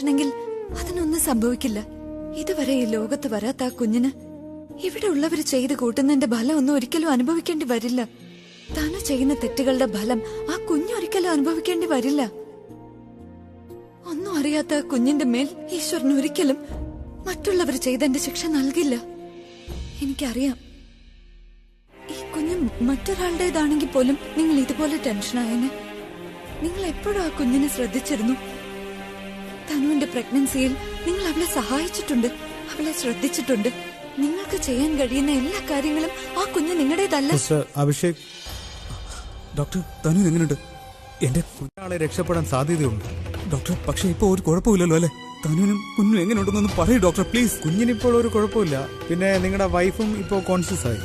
വിചാരിച്ചിട്ടുണ്ടെങ്കിൽ അതിനൊന്നും സംഭവിക്കില്ല. ഇതുവരെ ഈ ലോകത്ത് വരാത്ത ആ കുഞ്ഞിന് ഇവിടെ ഉള്ളവര് ചെയ്ത് കൂട്ടുന്നതിന്റെ ഫലം ഒന്നും ഒരിക്കലും അനുഭവിക്കേണ്ടി വരില്ല. താനു ചെയ്യുന്ന തെറ്റുകളുടെ ഫലം ആ കുഞ്ഞൊരിക്കലും അനുഭവിക്കേണ്ടി വരില്ല. ഒന്നും അറിയാത്ത ആ കുഞ്ഞിന്റെ മേൽ ഈശ്വരൻ ഒരിക്കലും മറ്റുള്ളവർ ചെയ്തതിന്റെ ശിക്ഷ നൽകില്ല. എനിക്കറിയാം. ഈ കുഞ്ഞ് മറ്റൊരാളുടേതാണെങ്കിൽ പോലും നിങ്ങൾ ഇതുപോലെ ടെൻഷനായേനെ. നിങ്ങൾ എപ്പോഴും ആ കുഞ്ഞിനെ ശ്രദ്ധിച്ചിരുന്നു. തനുവിന്റെ പ്രഗ്നൻസിയിൽ നിങ്ങൾ അവളെ സഹായിച്ചിട്ടുണ്ട്, അവളെ ശ്രദ്ധിച്ചിട്ടുണ്ട്. നിങ്ങൾക്ക് ചെയ്യാൻ കഴിയുന്ന എല്ലാ കാര്യങ്ങളും ആ കുഞ്ഞ് നിങ്ങളുടേതല്ല. അഭിഷേക്, ഡോക്ടർ തനു എങ്ങനെയുണ്ട്? എന്റെ കുഞ്ഞാളെ രക്ഷപ്പെടാൻ സാധ്യതയുണ്ട് ഡോക്ടർ. പക്ഷെ ഇപ്പൊ ഒരു കുഴപ്പമില്ലല്ലോ അല്ലെ? തനുവിനും കുഞ്ഞും എങ്ങനെയുണ്ടെന്നൊന്ന് പറയൂ ഡോക്ടർ പ്ലീസ്. കുഞ്ഞിനിപ്പോൾ ഒരു കുഴപ്പമില്ല. പിന്നെ നിങ്ങളുടെ വൈഫും ഇപ്പോൾ കോൺഷ്യസ് ആയി.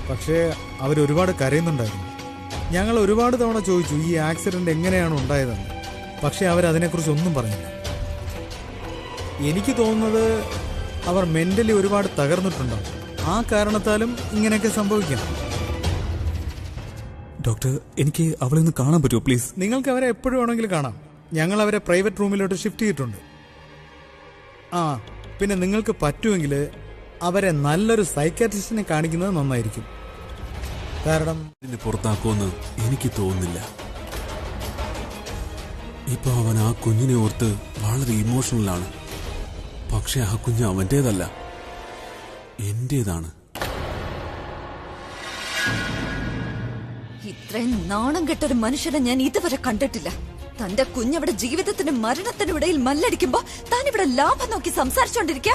പക്ഷേ അവരൊരുപാട് കരയുന്നുണ്ടായിരുന്നു. ഞങ്ങൾ ഒരുപാട് തവണ ചോദിച്ചു ഈ ആക്സിഡന്റ് എങ്ങനെയാണ് ഉണ്ടായതെന്ന്. പക്ഷെ അവരതിനെക്കുറിച്ച് ഒന്നും പറഞ്ഞില്ല. എനിക്ക് തോന്നുന്നത് അവർ മെന്റലി ഒരുപാട് തകർന്നിട്ടുണ്ടാവും. ആ കാരണത്താലും ഇങ്ങനെയൊക്കെ സംഭവിക്കാം. ഡോക്ടർ, എനിക്ക് അവളെ ഒന്ന് കാണാൻ പറ്റുമോ പ്ലീസ്? നിങ്ങൾക്ക് അവരെ എപ്പോഴും വേണമെങ്കിലും കാണാം. ഞങ്ങൾ അവരെ പ്രൈവറ്റ് റൂമിലോട്ട് ഷിഫ്റ്റ് ചെയ്തിട്ടുണ്ട്. പിന്നെ നിങ്ങൾക്ക് പറ്റുമെങ്കിൽ അവരെ നല്ലൊരു സൈക്കാട്രിസ്റ്റിനെ കാണിക്കുന്നത് നന്നായിരിക്കും. കാരണം പുറത്താക്കുമെന്ന് എനിക്ക് തോന്നുന്നില്ല. ഇപ്പൊ അവൻ ആ കുഞ്ഞിനെ ഓർത്ത് വളരെ ഇമോഷണലാണ്. പക്ഷെ ആ കുഞ്ഞ് അവന്റേതല്ല, എന്റേതാണ്. ഇത്രയും നാണം കെട്ടൊരു മനുഷ്യനെ ഞാൻ ഇതുവരെ കണ്ടിട്ടില്ല. തന്റെ കുഞ്ഞവിടെ ജീവിതത്തിനും മരണത്തിനും ഇടയിൽ മല്ലടിക്കുമ്പോ താനിവിടെ ലാഭം നോക്കി സംസാരിച്ചോണ്ടിരിക്ക.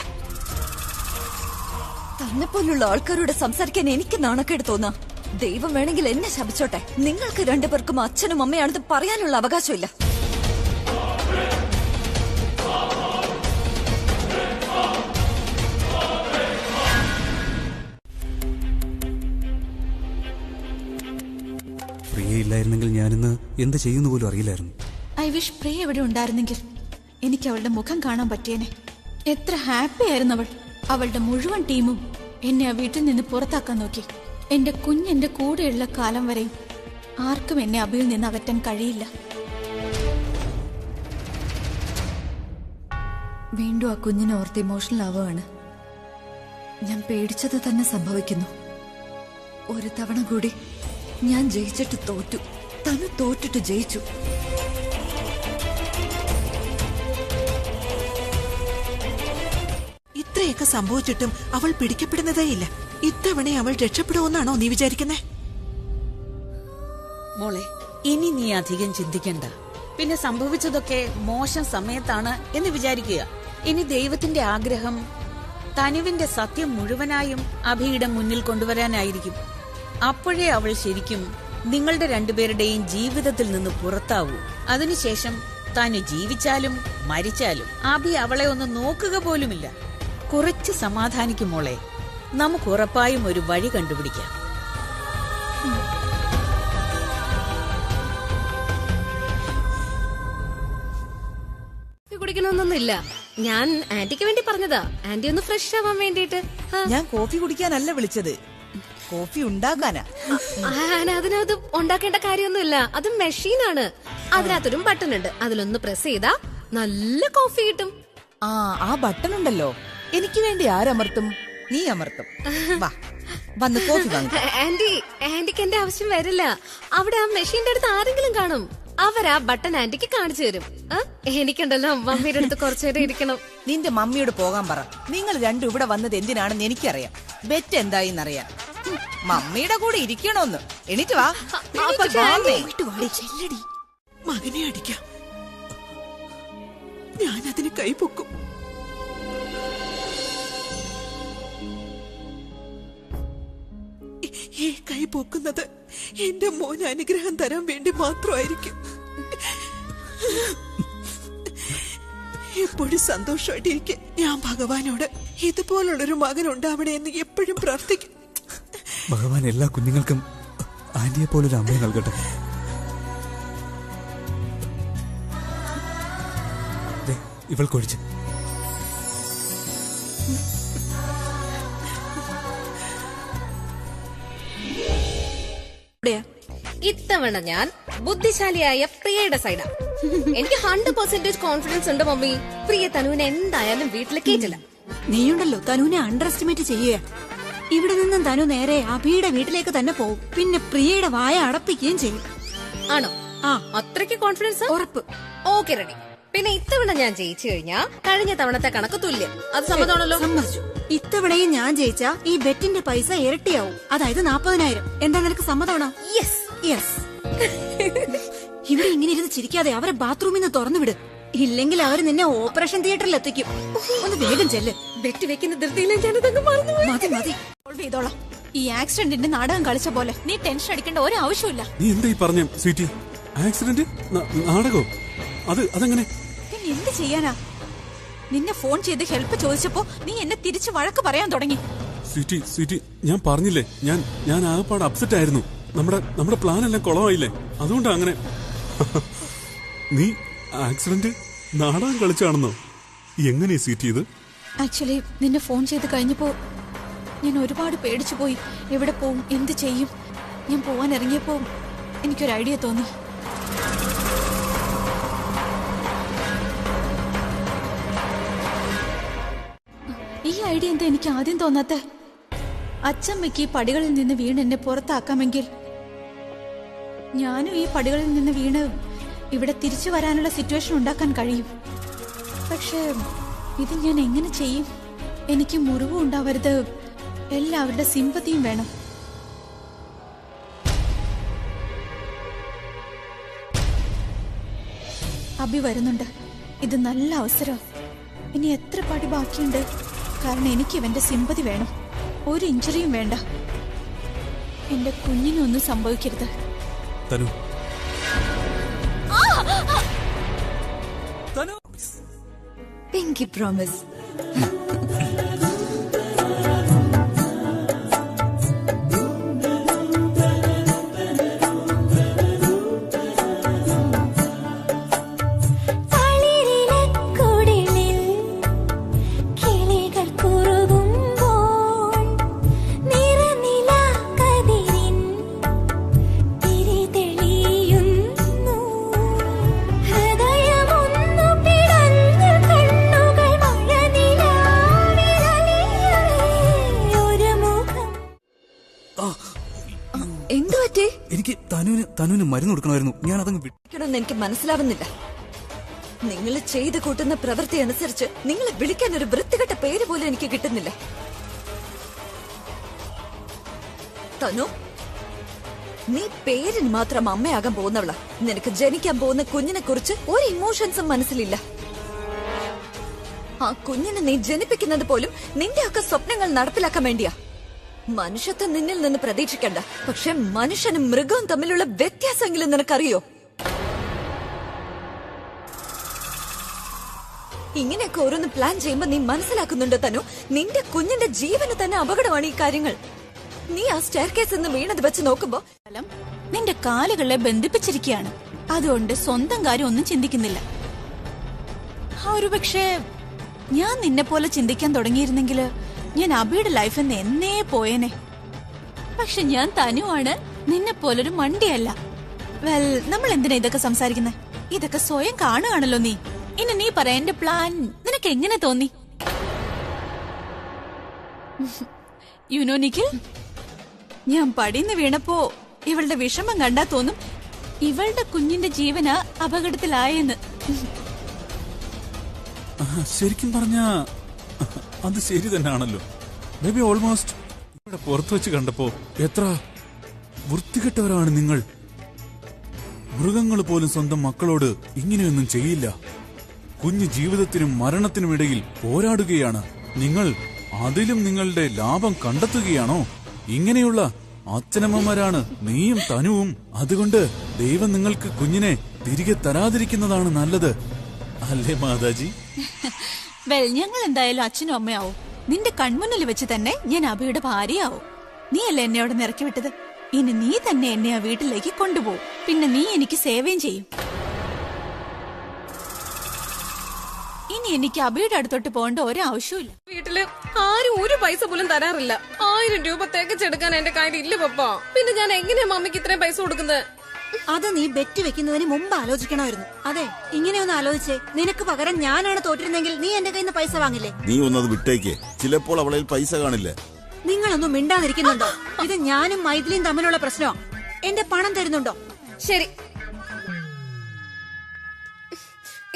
തന്നെ പോലുള്ള ആൾക്കാരോട് സംസാരിക്കാൻ എനിക്ക് നാണക്കേട് തോന്നാ. ദൈവം വേണമെങ്കിൽ എന്നെ ശപിച്ചോട്ടെ. നിങ്ങൾക്ക് രണ്ടുപേർക്കും അച്ഛനും അമ്മയാണെന്ന് പറയാനുള്ള അവകാശമില്ല. പ്രിയയില്ലായിരുന്നെങ്കിൽ ഞാനിന്ന് എന്ത് ചെയ്യുന്ന പോലും അറിയില്ലായിരുന്നു. ഐ വിഷ് പ്രിയ എവിടെ ഉണ്ടായിരുന്നെങ്കിൽ എനിക്ക് അവളുടെ മുഖം കാണാൻ പറ്റിയേനെ. എത്ര ഹാപ്പി ആയിരുന്നു അവൾ. അവളുടെ മുഴുവൻ ടീമും എന്നെ ആ വീട്ടിൽ നിന്ന് പുറത്താക്കാൻ നോക്കി. എന്റെ കുഞ്ഞെന്റെ കൂടെയുള്ള കാലം വരെയും ആർക്കും എന്നെ അബിയിൽ നിന്ന് അകറ്റാൻ കഴിയില്ല. വീണ്ടും ആ കുഞ്ഞിനെ ഓർത്ത് ഇമോഷണൽ ആവുകയാണ്. ഞാൻ പേടിച്ചത് തന്നെ സംഭവിക്കുന്നു. ഒരു തവണ കൂടി ഞാൻ ജയിച്ചിട്ട് തോറ്റു, തനു തോറ്റിട്ട് ജയിച്ചു. ഇത്രയൊക്കെ സംഭവിച്ചിട്ടും അവൾ പിടിക്കപ്പെടുന്നതേയില്ല. ഇത്തവണ അവൾ രക്ഷപ്പെടുമെന്നാണോ നീ വിചാരിക്കുന്നേ? മോളെ, ഇനി നീ അധികം ചിന്തിക്കണ്ട. പിന്നെ സംഭവിച്ചതൊക്കെ മോശം സമയത്താണ് എന്ന് വിചാരിക്കുക. ഇനി ദൈവത്തിന്റെ ആഗ്രഹം തനുവിന്റെ സത്യം മുഴുവനായും അഭിയുടെ മുന്നിൽ കൊണ്ടുവരാനായിരിക്കും. അപ്പോഴേ അവൾ ശരിക്കും നിങ്ങളുടെ രണ്ടുപേരുടെയും ജീവിതത്തിൽ നിന്ന് പുറത്താവൂ. അതിനുശേഷം തനു ജീവിച്ചാലും മരിച്ചാലും അഭി അവളെ ഒന്ന് നോക്കുക പോലുമില്ല. കുറച്ച് സമാധാനിക്കും മോളെ. നമുക്ക് ഉറപ്പായും ഒരു വഴി കണ്ടുപിടിക്കാം. കുടിക്കണമെന്നൊന്നുമില്ല. ഞാൻ ആന്റിക്ക് വേണ്ടി പറഞ്ഞതാ. ആന്റി ഒന്ന് ഫ്രഷ് ആവാൻ വേണ്ടിട്ട്. ഞാൻ കോഫി കുടിക്കാനല്ല വിളിച്ചത്, കോഫി ഉണ്ടാക്കാനാ. അതിനകത്ത് ഉണ്ടാക്കേണ്ട കാര്യമൊന്നുമില്ല. അത് മെഷീനാണ്. അതിനകത്തൊരു ബട്ടൺ ഉണ്ട്. അതിലൊന്ന് പ്രസ് ചെയ്താ നല്ല കോഫി കിട്ടും. ആ ബട്ടൺ ഉണ്ടല്ലോ, എനിക്ക് വേണ്ടി ആരമർത്തും? നീ അമർത്തും. വന്ന് കോഫി വാങ്ങി. ആന്റിക്ക് എന്റെ ആവശ്യം വരില്ല. അവിടെ ആ മെഷീന്റെ അടുത്ത് ആരെങ്കിലും കാണും. അവരാ ബട്ടൺ ആന്റിക്ക് കാണിച്ചു തരും. എനിക്കുണ്ടല്ലോ മമ്മിയുടെ അടുത്ത് കുറച്ചുനേരം ഇരിക്കണം. നിന്റെ മമ്മിയോട് പോകാൻ പറ. നിങ്ങൾ രണ്ടും ഇവിടെ വന്നത് എന്തിനാണെന്ന് എനിക്കറിയാം. ബെറ്റ് എന്തായിന്നറിയാം. മമ്മിയുടെ കൂടെ ഇരിക്കണോന്ന്. എണീറ്റ് വാ. മകനെ അടിക്കാം, ഞാനതിന് കൈപൊക്കും. ഈ കൈ പൊക്കുന്നത് എന്റെ മോന് അനുഗ്രഹം തരാൻ വേണ്ടി മാത്രമായിരിക്കും. എപ്പോഴും സന്തോഷമായിട്ടിരിക്കെ ഞാൻ ഭഗവാനോട് ഇതുപോലുള്ളൊരു മകൻ ഉണ്ടാവണേ എന്ന് എപ്പോഴും പ്രാർത്ഥിക്കും. ഭഗവാൻ എല്ലാ കുഞ്ഞുങ്ങൾക്കും ആന്റിയെ പോലൊരു അമ്മയെ നൽകട്ടെ. ഇവൾക്കൊഴിച്ച് ഇത്തവണ ഞാൻ ബുദ്ധിശാലിയായ പ്രിയയുടെ സൈഡാ. എനിക്ക് 100% കോൺഫിഡൻസ് ഉണ്ട് മമ്മി. പ്രിയ തനുവിനെ എന്തായാലും വീട്ടിൽ കേറ്റില്ല. നീയുണ്ടല്ലോ തനുവിനെ അണ്ടർ എസ്റ്റിമേറ്റ് ചെയ്യുക. ഇവിടെ നിന്നും തനു നേരെ അഭിയുടെ വീട്ടിലേക്ക് തന്നെ പോകും. പിന്നെ പ്രിയയുടെ വായ അടപ്പിക്കുകയും ചെയ്യും. ആണോ? ആ, അത്രയ്ക്ക് കോൺഫിഡൻസ്? ഉറപ്പ്. Okay, ready. പിന്നെ ഇത്തവണ ഞാൻ ജയിച്ചു കഴിഞ്ഞാ കഴിഞ്ഞ തവണത്തെ കണക്ക് തുല്യം. അത് സമ്മതമാണല്ലോ? സമ്മതിച്ചു. ഇത്തവണയും ഞാൻ ജയിച്ച ഈ ബെറ്റിന്റെ പൈസ ഇരട്ടിയാവും. അതായത് 40,000. എന്താ നിനക്ക് സമ്മതമാണോ? യെസ്. യെസ്. ഇവിടെ ഇങ്ങനെ ഇരുന്ന് ചിരിക്കാതെ അവരെ ബാത്റൂമിൽ നിന്ന് തുറന്നു വിട്. ഇല്ലെങ്കിൽ അവര് നിന്നെ ഓപ്പറേഷൻ തിയേറ്ററിൽ എത്തിക്കും. ഒന്ന് വേഗം ചെല്ല്. ബെറ്റ് വെക്കുന്ന ധൃതിയിലെ ഞാനതങ്ങ് മറന്നുപോയി. മതി മതി. സോൾവ് ചെയ്തോളാം. ഈ ആക്സിഡന്റിന്റെ നാടകം കളിച്ച പോലെ നീ ടെൻഷൻ അടിക്കേണ്ട ഒരു ആവശ്യമില്ല. നീ എന്താ ഈ പറഞ്ഞ സ്വീറ്റി? ആക്സിഡന്റ്? നാടകോ? അതെങ്ങനെ? പിന്നെ എന്ത് ചെയ്യാനാ? നിന്നെ ഫോൺ ചെയ്ത് ഹെൽപ്പ് ചോദിച്ചപ്പോ നീ എന്നെ തിരിച്ചു വഴക്ക് പറയാൻ തുടങ്ങി. സ്വീറ്റി, ഞാൻ പറഞ്ഞില്ലേ, ഞാൻ ആകപ്പാട് അപ്സെറ്റ് ആയിരുന്നു. നമ്മുടെ പ്ലാൻ എല്ലാം കുളമായില്ലേ, അതുകൊണ്ടാ അങ്ങനെ. നീ ആക്സിഡന്റ് നാടകം കളിച്ചാണെന്നോ? എങ്ങനെ സ്വീറ്റ് ചെയ്ത്? ആക്ച്വലി നിന്നെ ഫോൺ ചെയ്ത് കഴിഞ്ഞപ്പോ ഞാൻ ഒരുപാട് പേടിച്ചു പോയി. എവിടെ പോവും, എന്ത് ചെയ്യും? ഞാൻ പോവാൻ ഇറങ്ങിയപ്പോ എനിക്കൊരു ഐഡിയ തോന്നി. ഈ ഐഡിയ എന്താ എനിക്ക് ആദ്യം തോന്നാത്ത? അച്ചമ്മയ്ക്ക് ഈ പടികളിൽ നിന്ന് വീണ് എന്നെ പുറത്താക്കാമെങ്കിൽ ഞാനും ഈ പടികളിൽ നിന്ന് വീണ് ഇവിടെ തിരിച്ചു വരാനുള്ള സിറ്റുവേഷൻ ഉണ്ടാക്കാൻ കഴിയും. പക്ഷേ ഇത് ഞാൻ എങ്ങനെ ചെയ്യും? എനിക്ക് മുറിവും ഉണ്ടാവരുത്, എല്ലാവരുടെ സിമ്പതിയും വേണം. അഭി വരുന്നുണ്ട്. ഇത് നല്ല അവസരം. ഇനി എത്ര പടി ബാക്കിയുണ്ട്? കാരണം എനിക്ക് ഇവന്റെ സിമ്പതി വേണം. ഒരു ഇഞ്ചുറിയും വേണ്ട. എന്റെ കുഞ്ഞിനൊന്നും സംഭവിക്കരുത്. തനു, പിങ്കി പ്രോമിസ്. എനിക്ക് തനുവിന് മരുന്ന് കൊടുക്കണമായിരുന്നു. ഞാൻ അതങ്ങ് വിളിക്കണമെന്ന് എനിക്ക് മനസ്സിലാവുന്നില്ല. നിങ്ങൾ ചെയ്ത് കൂട്ടുന്ന പ്രവൃത്തി അനുസരിച്ച് നിങ്ങളെ വിളിക്കാൻ ഒരു വൃത്തികെട്ട പേര് പോലും എനിക്ക് കിട്ടുന്നില്ല. തനു, നീ പേരിന് മാത്രം അമ്മയാകാൻ പോകുന്നവളാ. നിനക്ക് ജനിക്കാൻ പോകുന്ന കുഞ്ഞിനെ കുറിച്ച് ഒരു ഇമോഷൻസും മനസ്സിലില്ല. ആ കുഞ്ഞിനെ നീ ജനിപ്പിക്കുന്നത് പോലും നിന്റെ ഒക്കെ സ്വപ്നങ്ങൾ നടപ്പിലാക്കാൻ വേണ്ടിയാ. മനുഷ്യത്വം നിന്നിൽ നിന്ന് പ്രതീക്ഷിക്കണ്ട. പക്ഷെ മനുഷ്യനും മൃഗവും തമ്മിലുള്ള വ്യത്യാസമെങ്കിലും നിനക്കറിയോ? ഇങ്ങനെയൊക്കെ ഓരോന്ന് പ്ലാൻ ചെയ്യുമ്പോ നീ മനസ്സിലാക്കുന്നുണ്ടോ തനു? നിന്റെ കുഞ്ഞിന്റെ ജീവന് തന്നെ അപകടമാണ് ഈ കാര്യങ്ങൾ. നീ ആ സ്റ്റെയർ കേസ് നിന്ന് വീണത് വെച്ച് നോക്കുമ്പോ നിന്റെ കാലുകളെ ബന്ധിപ്പിച്ചിരിക്കുകയാണ്. അതുകൊണ്ട് സ്വന്തം കാര്യം ഒന്നും ചിന്തിക്കുന്നില്ല. ഒരുപക്ഷെ ഞാൻ നിന്നെ പോലെ ചിന്തിക്കാൻ തുടങ്ങിയിരുന്നെങ്കിൽ ഞാൻ അബിയുടെ ലൈഫിൽ നിന്ന് എന്നേ പോയേനെ. പക്ഷെ ഞാൻ തനുവാണ്, നിന്നെ പോലൊരു മണ്ടിയല്ല. വെൽ, നമ്മൾ എന്തിനാ ഇതൊക്കെ സംസാരിക്കുന്നത്? ഇതൊക്കെ സ്വയം കാണുകയാണല്ലോ നീ. ഇനി നീ പറ, എന്റെ പ്ലാൻ നിനക്ക് എങ്ങനെ തോന്നി? യുനോ നിഖിൽ, ഞാൻ പടിന്ന് വീണപ്പോ ഇവളുടെ വിഷമം കണ്ടാ തോന്നും ഇവളുടെ കുഞ്ഞിന്റെ ജീവനാ അപകടത്തിലായെന്ന്. ശരിക്കും പറഞ്ഞ അത് ശരി തന്നെയാണല്ലോ. ബേബി, ഓൾമോസ്റ്റ് ഇവിടെ പുറത്തു വെച്ച് കണ്ടപ്പോ എത്ര വൃത്തികെട്ടവരാണ് നിങ്ങൾ. മൃഗങ്ങൾ പോലും സ്വന്തം മക്കളോട് ഇങ്ങനെയൊന്നും ചെയ്യില്ല. കുഞ്ഞു ജീവിതത്തിനും മരണത്തിനും ഇടയിൽ പോരാടുകയാണ് നിങ്ങൾ. അതിലും നിങ്ങളുടെ ലാഭം കണ്ടെത്തുകയാണോ? ഇങ്ങനെയുള്ള അച്ഛനമ്മമാരാണ് നീയും തനുവും. അതുകൊണ്ട് ദൈവം നിങ്ങൾക്ക് കുഞ്ഞിനെ തിരികെ തരാതിരിക്കുന്നതാണ് നല്ലത്, അല്ലേ മാതാജി? വെൽ, ഞങ്ങൾ എന്തായാലും അച്ഛനും അമ്മയാവും. നിന്റെ കൺമുന്നിൽ വെച്ച് തന്നെ ഞാൻ അഭിയുടെ ഭാര്യയാവും. നീയല്ലേ എന്നെ അവിടെ നിറക്കി വിട്ടത്? ഇനി നീ തന്നെ എന്നെ ആ വീട്ടിലേക്ക് കൊണ്ടുപോകും. പിന്നെ നീ എനിക്ക് സേവയും ചെയ്യും. ഇനി എനിക്ക് അഭിയുടെ അടുത്തോട്ട് പോകേണ്ട ഒരാവശ്യമില്ല. വീട്ടില് ആരും ഒരു പൈസ പോലും തരാറില്ല. 1000 രൂപ തികച്ചെടുക്കാൻ എന്റെ കയ്യിൽ ഇല്ല പപ്പ. പിന്നെ ഞാൻ എങ്ങനെയാ മമ്മിക്ക് ഇത്രയും പൈസ കൊടുക്കുന്നത്? അത് നീ ബെറ്റ് വെക്കുന്നതിന് മുമ്പ് ആലോചിക്കണമായിരുന്നു. അതെ, ഇങ്ങനെയൊന്ന് ആലോചിച്ചേ. നിനക്ക് പകരം ഞാനാണ് തോറ്റിരുന്നെങ്കിൽ നീ എന്റെ കയ്യിൽ നിന്ന് പൈസ വാങ്ങില്ലേ? നീ ഒന്നത് വിട്ടേക്ക്. ചിലപ്പോൾ അവളെ പൈസ കാണില്ല. നിങ്ങളൊന്നും മിണ്ടാതിരിക്കുന്നുണ്ടോ? ഇത് ഞാനും മൈഥിലിയും തമ്മിലുള്ള പ്രശ്നമാ. എന്റെ പണം തരുന്നുണ്ടോ? ശരി,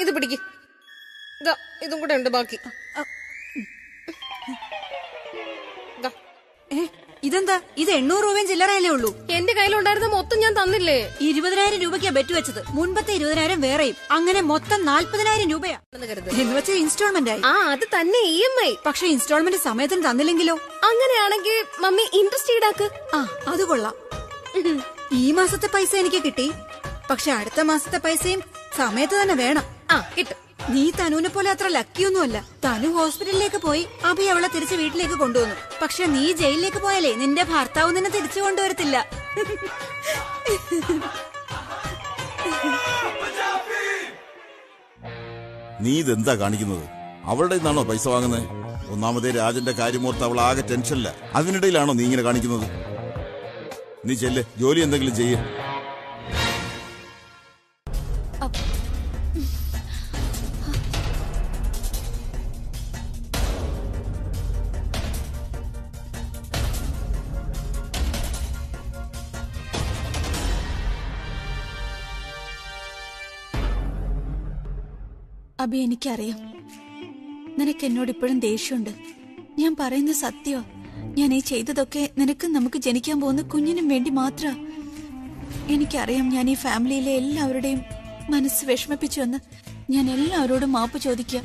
ഇത് പിടിക്ക്. ഇതും കൂടെ ഉണ്ട് ബാക്കി. ഇതെന്താ? ഇത് 800 രൂപയും ചില്ലറയല്ലേ ഉള്ളൂ. എന്റെ കയ്യിലുണ്ടായിരുന്ന മൊത്തം ഞാൻ തന്നില്ലേ? 20,000 രൂപയ്ക്കാ ബെറ്റ് വെച്ചത്. മുൻപത്തെ 20,000 വേറെയും. അങ്ങനെ മൊത്തം 40,000 രൂപയാ. എന്ന് വെച്ചാൽ ഇൻസ്റ്റാൾമെന്റ് ആയി. അത് തന്നെ EMI. പക്ഷെ ഇൻസ്റ്റാൾമെന്റ് സമയത്തിന് തന്നില്ലെങ്കിലോ? അങ്ങനെയാണെങ്കിൽ മമ്മി ഇൻട്രസ്റ്റ് ഈടാക്ക്. അത് കൊള്ളാം. ഈ മാസത്തെ പൈസ എനിക്ക് കിട്ടി. പക്ഷെ അടുത്ത മാസത്തെ പൈസയും സമയത്ത് തന്നെ വേണം. കിട്ടും. നീ തനുവിനെ പോലെ അത്ര ലക്കിയൊന്നുമല്ല. തനു ഹോസ്പിറ്റലിലേക്ക് പോയി അഭി അവളെ തിരിച്ച് വീട്ടിലേക്ക് കൊണ്ടുവന്നു. പക്ഷെ നീ ജയിലിലേക്ക് പോയാലേ നിന്റെ ഭർത്താവ് നിന്നെ തിരിച്ചു കൊണ്ടുവരത്തില്ല. നീ ഇതെന്താ കാണിക്കുന്നത്? അവളുടെ നിന്നാണോ പൈസ വാങ്ങുന്നത്? ഒന്നാമതേ രാജന്റെ കാര്യമോർത്ത് അവൾ ആകെ ടെൻഷനില്ല. അതിനിടയിലാണോ നീ ഇങ്ങനെ കാണിക്കുന്നത്? നീ ചെല്ല്, ജോലി എന്തെങ്കിലും ചെയ്യ്. അബി, എനിക്കറിയാം നിനക്ക് എന്നോട് ഇപ്പോഴും ദേഷ്യമുണ്ട്. ഞാൻ പറയുന്ന സത്യോ. ഞാൻ ഈ ചെയ്തതൊക്കെ നിനക്കും നമുക്ക് ജനിക്കാൻ പോകുന്ന കുഞ്ഞിനും വേണ്ടി മാത്ര. എനിക്കറിയാം ഞാൻ ഈ ഫാമിലിയിലെ എല്ലാവരുടെയും മനസ്സ് വിഷമിപ്പിച്ചു എന്ന്. ഞാൻ എല്ലാവരോടും മാപ്പ് ചോദിക്കാം.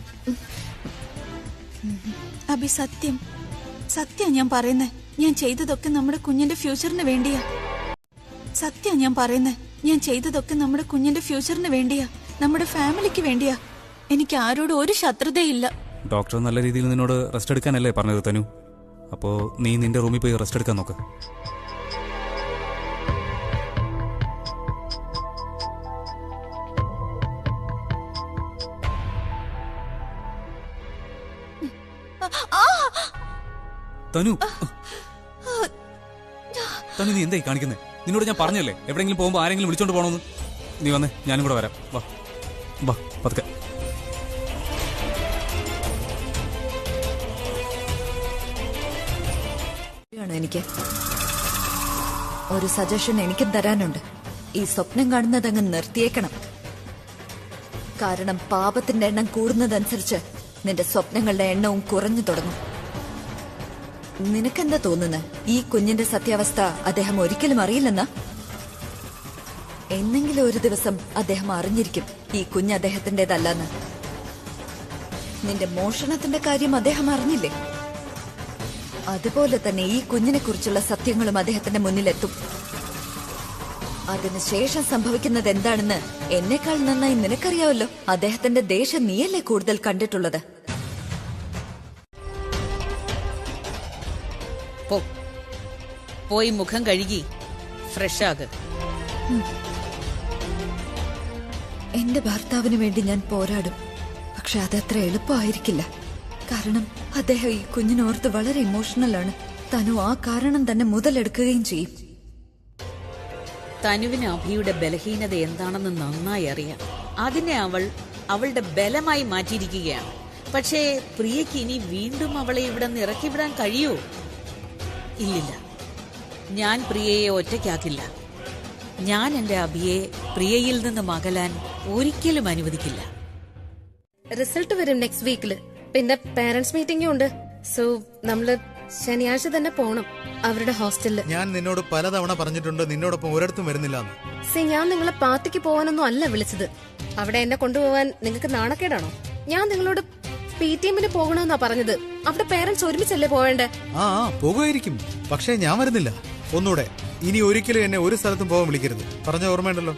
അബി, സത്യം സത്യം ഞാൻ പറയുന്നേ. ഞാൻ ചെയ്തതൊക്കെ നമ്മുടെ കുഞ്ഞിന്റെ ഫ്യൂച്ചറിന് വേണ്ടിയാ. സത്യം ഞാൻ പറയുന്നേ. ഞാൻ ചെയ്തതൊക്കെ നമ്മുടെ കുഞ്ഞിന്റെ ഫ്യൂച്ചറിന് വേണ്ടിയാ, നമ്മുടെ ഫാമിലിക്ക് വേണ്ടിയാ. എനിക്ക് ആരോടും ഒരു ശത്രുതയില്ല. ഡോക്ടർ നല്ല രീതിയിൽ നിന്നോട് റെസ്റ്റ് എടുക്കാനല്ലേ പറഞ്ഞത് തനു? അപ്പോ നീ നിന്റെ റൂമിൽ പോയി റെസ്റ്റ് എടുക്കാൻ നോക്ക്. തനു, തനു നീ എന്തായി കാണിക്കുന്നേ? നിന്നോട് ഞാൻ പറഞ്ഞല്ലേ എവിടെയെങ്കിലും പോകുമ്പോ ആരെങ്കിലും വിളിച്ചോണ്ട് പോണോന്ന്. നീ വന്നേ, ഞാനും കൂടെ വരാം. വാ വാ, പതുക്കെ. എനിക്ക് ഒരു സജഷൻ എനിക്കും തരാനുണ്ട്. ഈ സ്വപ്നം കാണുന്നത് അങ്ങ് നിർത്തിയേക്കണം. കാരണം പാപത്തിന്റെ എണ്ണം കൂടുന്നതനുസരിച്ച് നിന്റെ സ്വപ്നങ്ങളുടെ എണ്ണവും കുറഞ്ഞു തുടങ്ങും. നിനക്കെന്താ തോന്നുന്നത്? ഈ കുഞ്ഞിന്റെ സത്യാവസ്ഥ അദ്ദേഹം ഒരിക്കലും അറിയില്ലെന്നാ? എന്നെങ്കിലും ഒരു ദിവസം അദ്ദേഹം അറിഞ്ഞിരിക്കും ഈ കുഞ്ഞ് അദ്ദേഹത്തിന്റേതല്ലെന്ന്. നിന്റെ മോഷണത്തിന്റെ കാര്യം അദ്ദേഹം അറിഞ്ഞില്ലേ? അതുപോലെ തന്നെ ഈ കുഞ്ഞിനെ കുറിച്ചുള്ള സത്യങ്ങളും അദ്ദേഹത്തിന്റെ മുന്നിലെത്തും. അതിനുശേഷം സംഭവിക്കുന്നത് എന്താണെന്ന് എന്നെക്കാൾ നന്നായി നിനക്കറിയാവല്ലോ. അദ്ദേഹത്തിന്റെ ദേഷ്യം നീയല്ലേ കൂടുതൽ കണ്ടിട്ടുള്ളത്. പോയി മുഖം കഴുകി ഫ്രഷ് ആക്. എന്റെ ഭർത്താവിന് വേണ്ടി ഞാൻ പോരാടും. പക്ഷെ അതത്ര എളുപ്പമായിരിക്കില്ല. കാരണം അദ്ദേഹം ഈ കുഞ്ഞിനോർത്ത് വളരെ ഇമോഷണലാണ്. തനു ആ കാരണം തന്നെ മുതലെടുക്കുകയും ചെയ്യും. തനുവിന് അഭിയുടെ ബലഹീനത എന്താണെന്ന് നന്നായി അറിയാം. അതിനെ അവൾ അവളുടെ ബലമായി മാറ്റിയിരിക്കുകയാണ്. പക്ഷേ പ്രിയയ്ക്ക് ഇനി വീണ്ടും അവളെ ഇവിടെ നിന്ന് ഇറക്കിവിടാൻ കഴിയുമോ? ഇല്ലില്ല, ഞാൻ പ്രിയയെ ഒറ്റയ്ക്കാക്കില്ല. ഞാൻ എന്റെ അഭിയെ പ്രിയയിൽ നിന്ന് അകലാൻ ഒരിക്കലും അനുവദിക്കില്ല. റിസൾട്ട് വരും നെക്സ്റ്റ് വീക്കില്. പിന്നെ പേരന്റ്സ് മീറ്റിംഗും ഉണ്ട്. സോ നമ്മള് ശനിയാഴ്ച തന്നെ പോണം അവരുടെ ഹോസ്റ്റലില്. ഞാൻ നിന്നോട് പലതവണ പറഞ്ഞിട്ടുണ്ട് നിന്നോടൊപ്പം ഒരിടത്തും വരുന്നില്ല. ഞാൻ നിങ്ങളെ പാർട്ടിക്ക് പോവാനൊന്നും അല്ല വിളിച്ചത്. അവിടെ എന്നെ കൊണ്ടുപോവാൻ നിങ്ങൾക്ക് നാണക്കേടാണോ? ഞാൻ നിങ്ങളോട് PTM-ന് പോകണമെന്നാ പറഞ്ഞത്. അവിടെ പേരന്റ്സ് ഒരുമിച്ചല്ലേ പോവേണ്ടേ? പോകുമായിരിക്കും, പക്ഷേ ഞാൻ വരുന്നില്ല. ഒന്നൂടെ, ഇനി ഒരിക്കലും എന്നെ ഒരു സ്ഥലത്തും പോകാൻ വിളിക്കരുത്. പറഞ്ഞ ഓർമ്മയുണ്ടല്ലോ.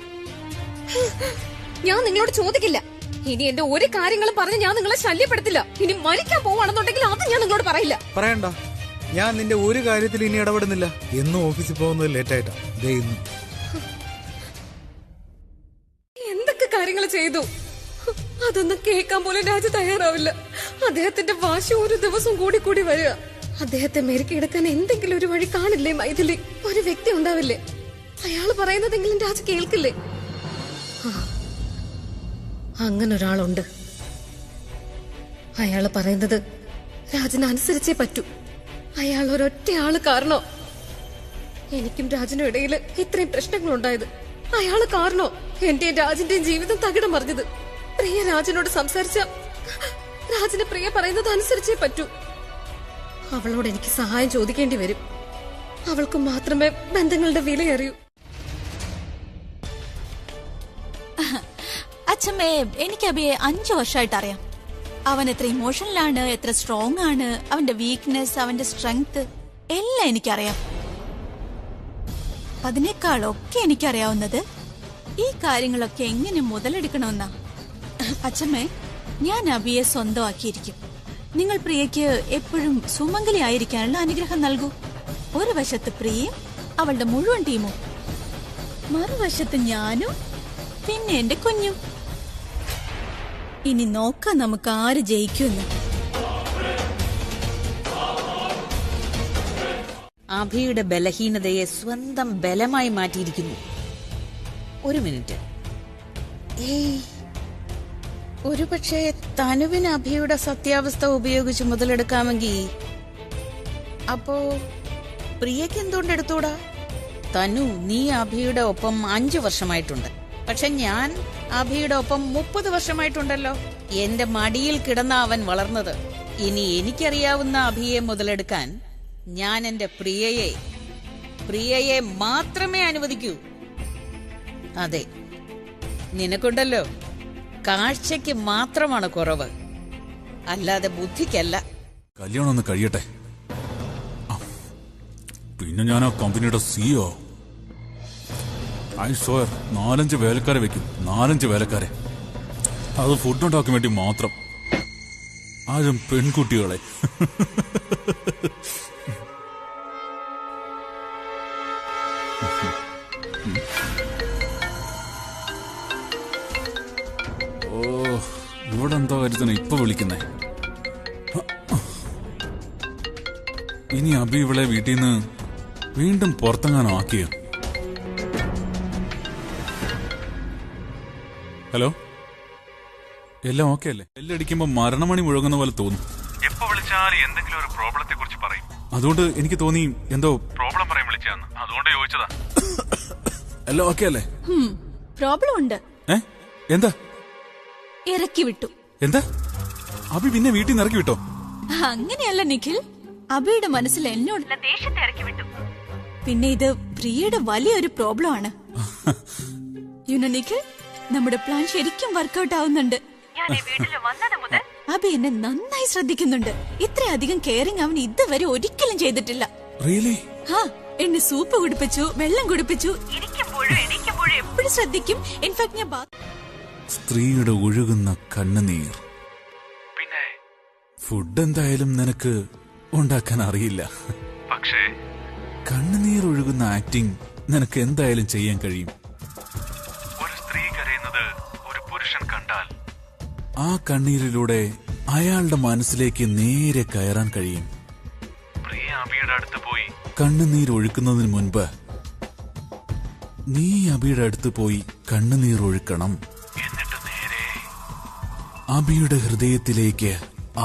ഞാൻ നിങ്ങളോട് ചോദിക്കില്ല. ഇനി എന്റെ ഒരു കാര്യങ്ങളും പറഞ്ഞ് ഞാൻ നിങ്ങളെ ശല്യപ്പെടുത്തില്ല. ഇനി മരിക്കാൻ പോവാണെന്നുണ്ടെങ്കിൽ അത് ഞാൻ നിങ്ങളോട് പറയില്ല. പറയണ്ട, ഞാൻ നിന്റെ ഒരു കാര്യത്തിൽ ഇനി ഇടപെടുന്നില്ല. എന്നും ഓഫീസിൽ പോകുന്നത് ലേറ്റായിട്ടാ. എന്തൊക്കെ കാര്യങ്ങൾ ചെയ്തു അതൊന്നും കേൾക്കാൻ പോലും രാജ തയ്യാറാവില്ല. അദ്ദേഹത്തിന്റെ വാശി ഒരു ദിവസം കൂടി കൂടി വരിക. അദ്ദേഹത്തെ മെരുക്കിയെടുക്കാൻ എന്തെങ്കിലും ഒരു വഴി കാണില്ലേ മൈഥിലി? ഒരു വ്യക്തി ഉണ്ടാവില്ലേ? അയാള് പറയുന്നതെങ്കിലും രാജ് കേൾക്കില്ലേ? അങ്ങനെ ഒരാളുണ്ട്. അയാള് പറയുന്നത് രാജിന് അനുസരിച്ചേ പറ്റൂ. അയാൾ ഒരൊറ്റ ആള് കാരണോ എനിക്കും രാജിനും ഇടയിൽ ഇത്രയും പ്രശ്നങ്ങൾ ഉണ്ടായത്. അയാള് കാരണോ എന്റെയും രാജിന്റെയും ജീവിതം തകിടം മറിഞ്ഞത്. പ്രിയ രാജിനോട് സംസാരിച്ച രാജിന് പ്രിയ പറയുന്നത് അനുസരിച്ചേ പറ്റൂ. അവളോട് എനിക്ക് സഹായം ചോദിക്കേണ്ടി വരും. അവൾക്ക് മാത്രമേ ബന്ധങ്ങളുടെ വില അറിയൂ. അച്ഛമ്മേ, എനിക്ക് അബിയെ 5 വർഷമായിട്ട് അറിയാം. അവൻ എത്ര ഇമോഷണലാണ്, എത്ര സ്ട്രോങ് ആണ്, അവന്റെ വീക്ക്നെസ്, അവന്റെ സ്ട്രെങ്ത് എല്ലാം എനിക്കറിയാം. അതിനേക്കാളൊക്കെ എനിക്കറിയാവുന്നത് ഈ കാര്യങ്ങളൊക്കെ എങ്ങനെ മുതലെടുക്കണമെന്നാ. അച്ഛമ്മേ, ഞാൻ അബിയെ സ്വന്തമാക്കിയിരിക്കും. നിങ്ങൾ പ്രിയയ്ക്ക് എപ്പോഴും സുമംഗലി ആയിരിക്കാനുള്ള അനുഗ്രഹം നൽകൂ. ഒരു വശത്ത് പ്രിയയും അവളുടെ മുഴുവൻ ടീമും, മറുവശത്ത് ഞാനും പിന്നെ എന്റെ കുഞ്ഞും. ഇനി നോക്കാം നമുക്ക് ആര് ജയിക്കുമെന്ന്. അഭിയുടെ ബലഹീനതയെ സ്വന്തം ബലമായി മാറ്റിയിരിക്കുന്നു. ഒരു മിനിറ്റ്. ഒരു പക്ഷേ തനുവിന് അഭിയുടെ സത്യാവസ്ഥ ഉപയോഗിച്ച് മുതലെടുക്കാമെങ്കിൽ അപ്പോ പ്രിയക്ക് എന്തുകൊണ്ട് എടുത്തൂടാ? തനു, നീ അഭിയുടെ ഒപ്പം 5 വർഷമായിട്ടുണ്ട്. പക്ഷെ ഞാൻ അഭിയുടെ ഒപ്പം 30 വർഷമായിട്ടുണ്ടല്ലോ. എന്റെ മടിയിൽ കിടന്ന അവൻ വളർന്നത്. ഇനി എനിക്കറിയാവുന്ന അഭിയെ മുതലെടുക്കാൻ ഞാൻ എന്റെ പ്രിയയെ മാത്രമേ അനുവദിക്കൂ. അതെ, നിനക്കുണ്ടല്ലോ കാഴ്ചയ്ക്ക് മാത്രമാണ് കുറവ്, അല്ലാതെ ബുദ്ധിക്കല്ല. കല്യാണം ഒന്ന് കഴിയട്ടെ, പിന്നെ ഞാൻ ആ കമ്പനിയുടെ CEO. ഐ സ്വയർ 4-5 വേലക്കാരെ വെക്കും. 4-5 വേലക്കാരെ. അത് ഫുഡ് ഉണ്ടാക്കാൻ വേണ്ടി മാത്രം. ആരും പെൺകുട്ടികളെ. ഓ, ഇവിടെ എന്താ കാര്യത്തിന് ഇപ്പൊ വിളിക്കുന്നേ? ഇനി അബി ഇവളെ വീട്ടിൽ നിന്ന് വീണ്ടും പുറത്തെങ്ങാനോ ആക്കിയോ? ഹലോ, എല്ലാം ഓക്കെ അല്ലേ? ബെല്ലടിക്കുമ്പോ മരണമണി മുഴങ്ങുന്ന പോലെ തോന്നും. എപ്പോ വിളിച്ചാലും എന്തെങ്കിലും ഒരു പ്രോബ്ലത്തെ കുറിച്ച് പറയും. അതുകൊണ്ട് എനിക്ക് തോന്നി എന്തോ പ്രോബ്ലം പറയാൻ വിളിച്ചാന്ന്. അതുകൊണ്ട് ചോദിച്ചതാ. എല്ലാം ഓക്കെ അല്ലേ? പ്രോബ്ലം ഉണ്ട്. എന്താ? ഇറക്കി വിട്ടു. എന്താ? അബി പിന്നെ വീട്ടിൽ നിന്ന് ഇറക്കി വിട്ടോ? അങ്ങനെയല്ല നിഖിൽ, അബിയുടെ മനസ്സിൽ എന്നോട് ദേഷ്യത്തെ ഇറക്കി വിട്ടു. പിന്നെ ഇത് പ്രിയയുടെ വലിയൊരു പ്രോബ്ലം ആണ്. യുനോ നിഖിൽ, നമ്മുടെ പ്ലാൻ ശരിക്കും വർക്കൗട്ട് ആവുന്നുണ്ട്. അബി എന്നെ നന്നായി ശ്രദ്ധിക്കുന്നുണ്ട്. ഇത്രയധികം കെയറിംഗ് അവൻ ഇതുവരെ ഒരിക്കലും ചെയ്തിട്ടില്ല. എന്നെ സൂപ്പ് കുടിപ്പിച്ചു, വെള്ളം കുടിപ്പിച്ചു, ഇരിക്കുമ്പോഴും എണീക്കുമ്പോഴും എപ്പോഴും ശ്രദ്ധിക്കും. ഇൻഫാക്ട് ഞാൻ സ്ത്രീയുടെ ഒഴുകുന്ന കണ്ണുനീർ. പിന്നെ ഫുഡ് എന്തായാലും നിനക്ക് ഉണ്ടാക്കാൻ അറിയില്ല, പക്ഷേ കണ്ണുനീർ ഒഴുകുന്ന ആക്ടിംഗ് നിനക്ക് എന്തായാലും ചെയ്യാൻ കഴിയും. ഒരു സ്ത്രീ കരയുന്നത് ഒരു പുരുഷൻ കണ്ടാൽ ആ കണ്ണീരിലൂടെ അയാളുടെ മനസ്സിലേക്ക് നേരെ കയറാൻ കഴിയും. പ്രിയ അബിയുടെ അടുത്ത് പോയി കണ്ണുനീർ ഒഴുക്കുന്നതിന് മുൻപ് നീ അബിയുടെ അടുത്ത് പോയി കണ്ണുനീർ ഒഴുക്കണം. എന്നിട്ട് നേരെ അബിയുടെ ഹൃദയത്തിലേക്ക്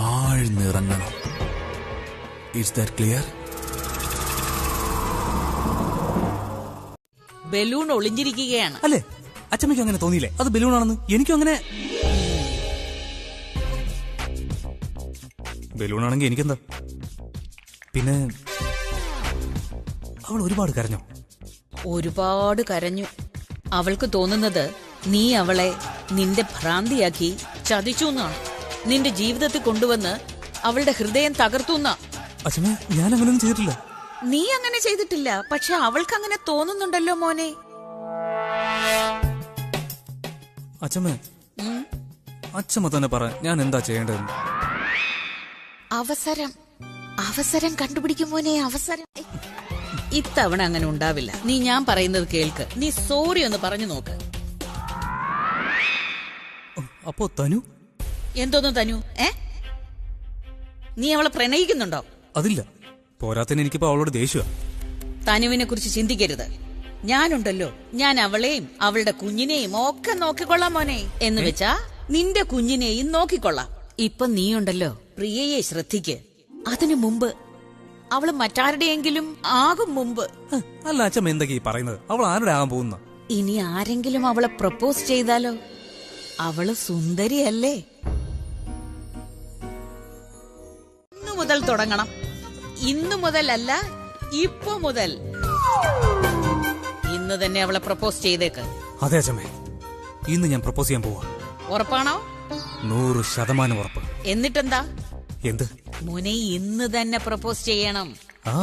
ആഴ്ന്നിറങ്ങണം. Is that clear? ബലൂൺ ഒളിഞ്ഞിരിക്കുകയാണ്. അല്ലേ? അച്ഛമ്മയ്ക്ക് അങ്ങനെ തോന്നിയില്ലേ അത് ബലൂണാണെന്ന്? എനിക്കും അങ്ങനെ. ബലൂണാണെങ്കിൽ എനിക്കെന്താ? പിന്നെ അവൾ ഒരുപാട് കരഞ്ഞോ? ഒരുപാട് കരഞ്ഞു. അവൾക്ക് തോന്നുന്നത് നീ അവളെ നിന്റെ ഭ്രാന്തിയാക്കി ചതിച്ചു എന്നാണ്. നിന്റെ ജീവിതത്തിൽ കൊണ്ടുവന്ന് അവളുടെ ഹൃദയം തകർത്തു എന്നാ. അച്ഛമ്മ, ഞാൻ അങ്ങനെയൊന്നും ചെയ്തിട്ടില്ല. നീ അങ്ങനെ ചെയ്തിട്ടില്ല, പക്ഷെ അവൾക്ക് അങ്ങനെ തോന്നുന്നുണ്ടല്ലോ മോനെ. അച്ഛമ്മ, അച്ഛമ്മ തന്നെ പറ, ഞാൻ എന്താ ചെയ്യേണ്ടതെന്ന്. അവസരം കണ്ടുപിടിക്കും മോനെ, അവസരം. ഇത്തവണ അങ്ങനെ ഉണ്ടാവില്ല. നീ ഞാൻ പറയുന്നത് കേൾക്ക്. നീ സോറി ഒന്ന് പറഞ്ഞു നോക്ക്. അപ്പോ തനു? എന്തോന്നു തനു? നീ അവളെ പ്രണയിക്കുന്നുണ്ടോ? അതില്ല. പോരാത്തതിന് എനിക്കിപ്പോ അവളോട് ദേഷ്യ. തനുവിനെ കുറിച്ച് ചിന്തിക്കരുത്. ഞാനുണ്ടല്ലോ, ഞാൻ അവളെയും അവളുടെ കുഞ്ഞിനെയും ഒക്കെ നോക്കിക്കൊള്ളാം മോനെ. എന്ന് വെച്ചാ നിന്റെ കുഞ്ഞിനെയും നോക്കിക്കൊള്ളാം. ഇപ്പൊ നീയുണ്ടല്ലോ, പ്രിയയെ ശ്രദ്ധിക്ക്. അതിനു മുമ്പ് അവള് മറ്റാരുടെയെങ്കിലും ആകും മുമ്പ്. അല്ല അച്ഛമ്മ എന്തൊക്കെയാ പറയുന്നത്? അവൾ ആരുടെ ആകാൻ പോകുന്ന? ഇനി ആരെങ്കിലും അവളെ പ്രപ്പോസ് ചെയ്താലോ? അവള് സുന്ദരിയല്ലേ? ഇന്നു മുതൽ തുടങ്ങണം. ഇന്നു മുതലല്ല, ഇപ്പൊ മുതൽ. ഇന്ന് തന്നെ അവളെ പ്രപ്പോസ് ചെയ്തേക്ക്. അതെ അച്ഛമ്മേ, ഇന്ന് ഞാൻ പ്രപ്പോസ് ചെയ്യാൻ പോവാ. ഉറപ്പാണോ? 100% ഉറപ്പ്. എന്നിട്ടെന്താ? എന്ത് മോനെ, ഇന്ന് തന്നെ പ്രപ്പോസ് ചെയ്യണം. ആ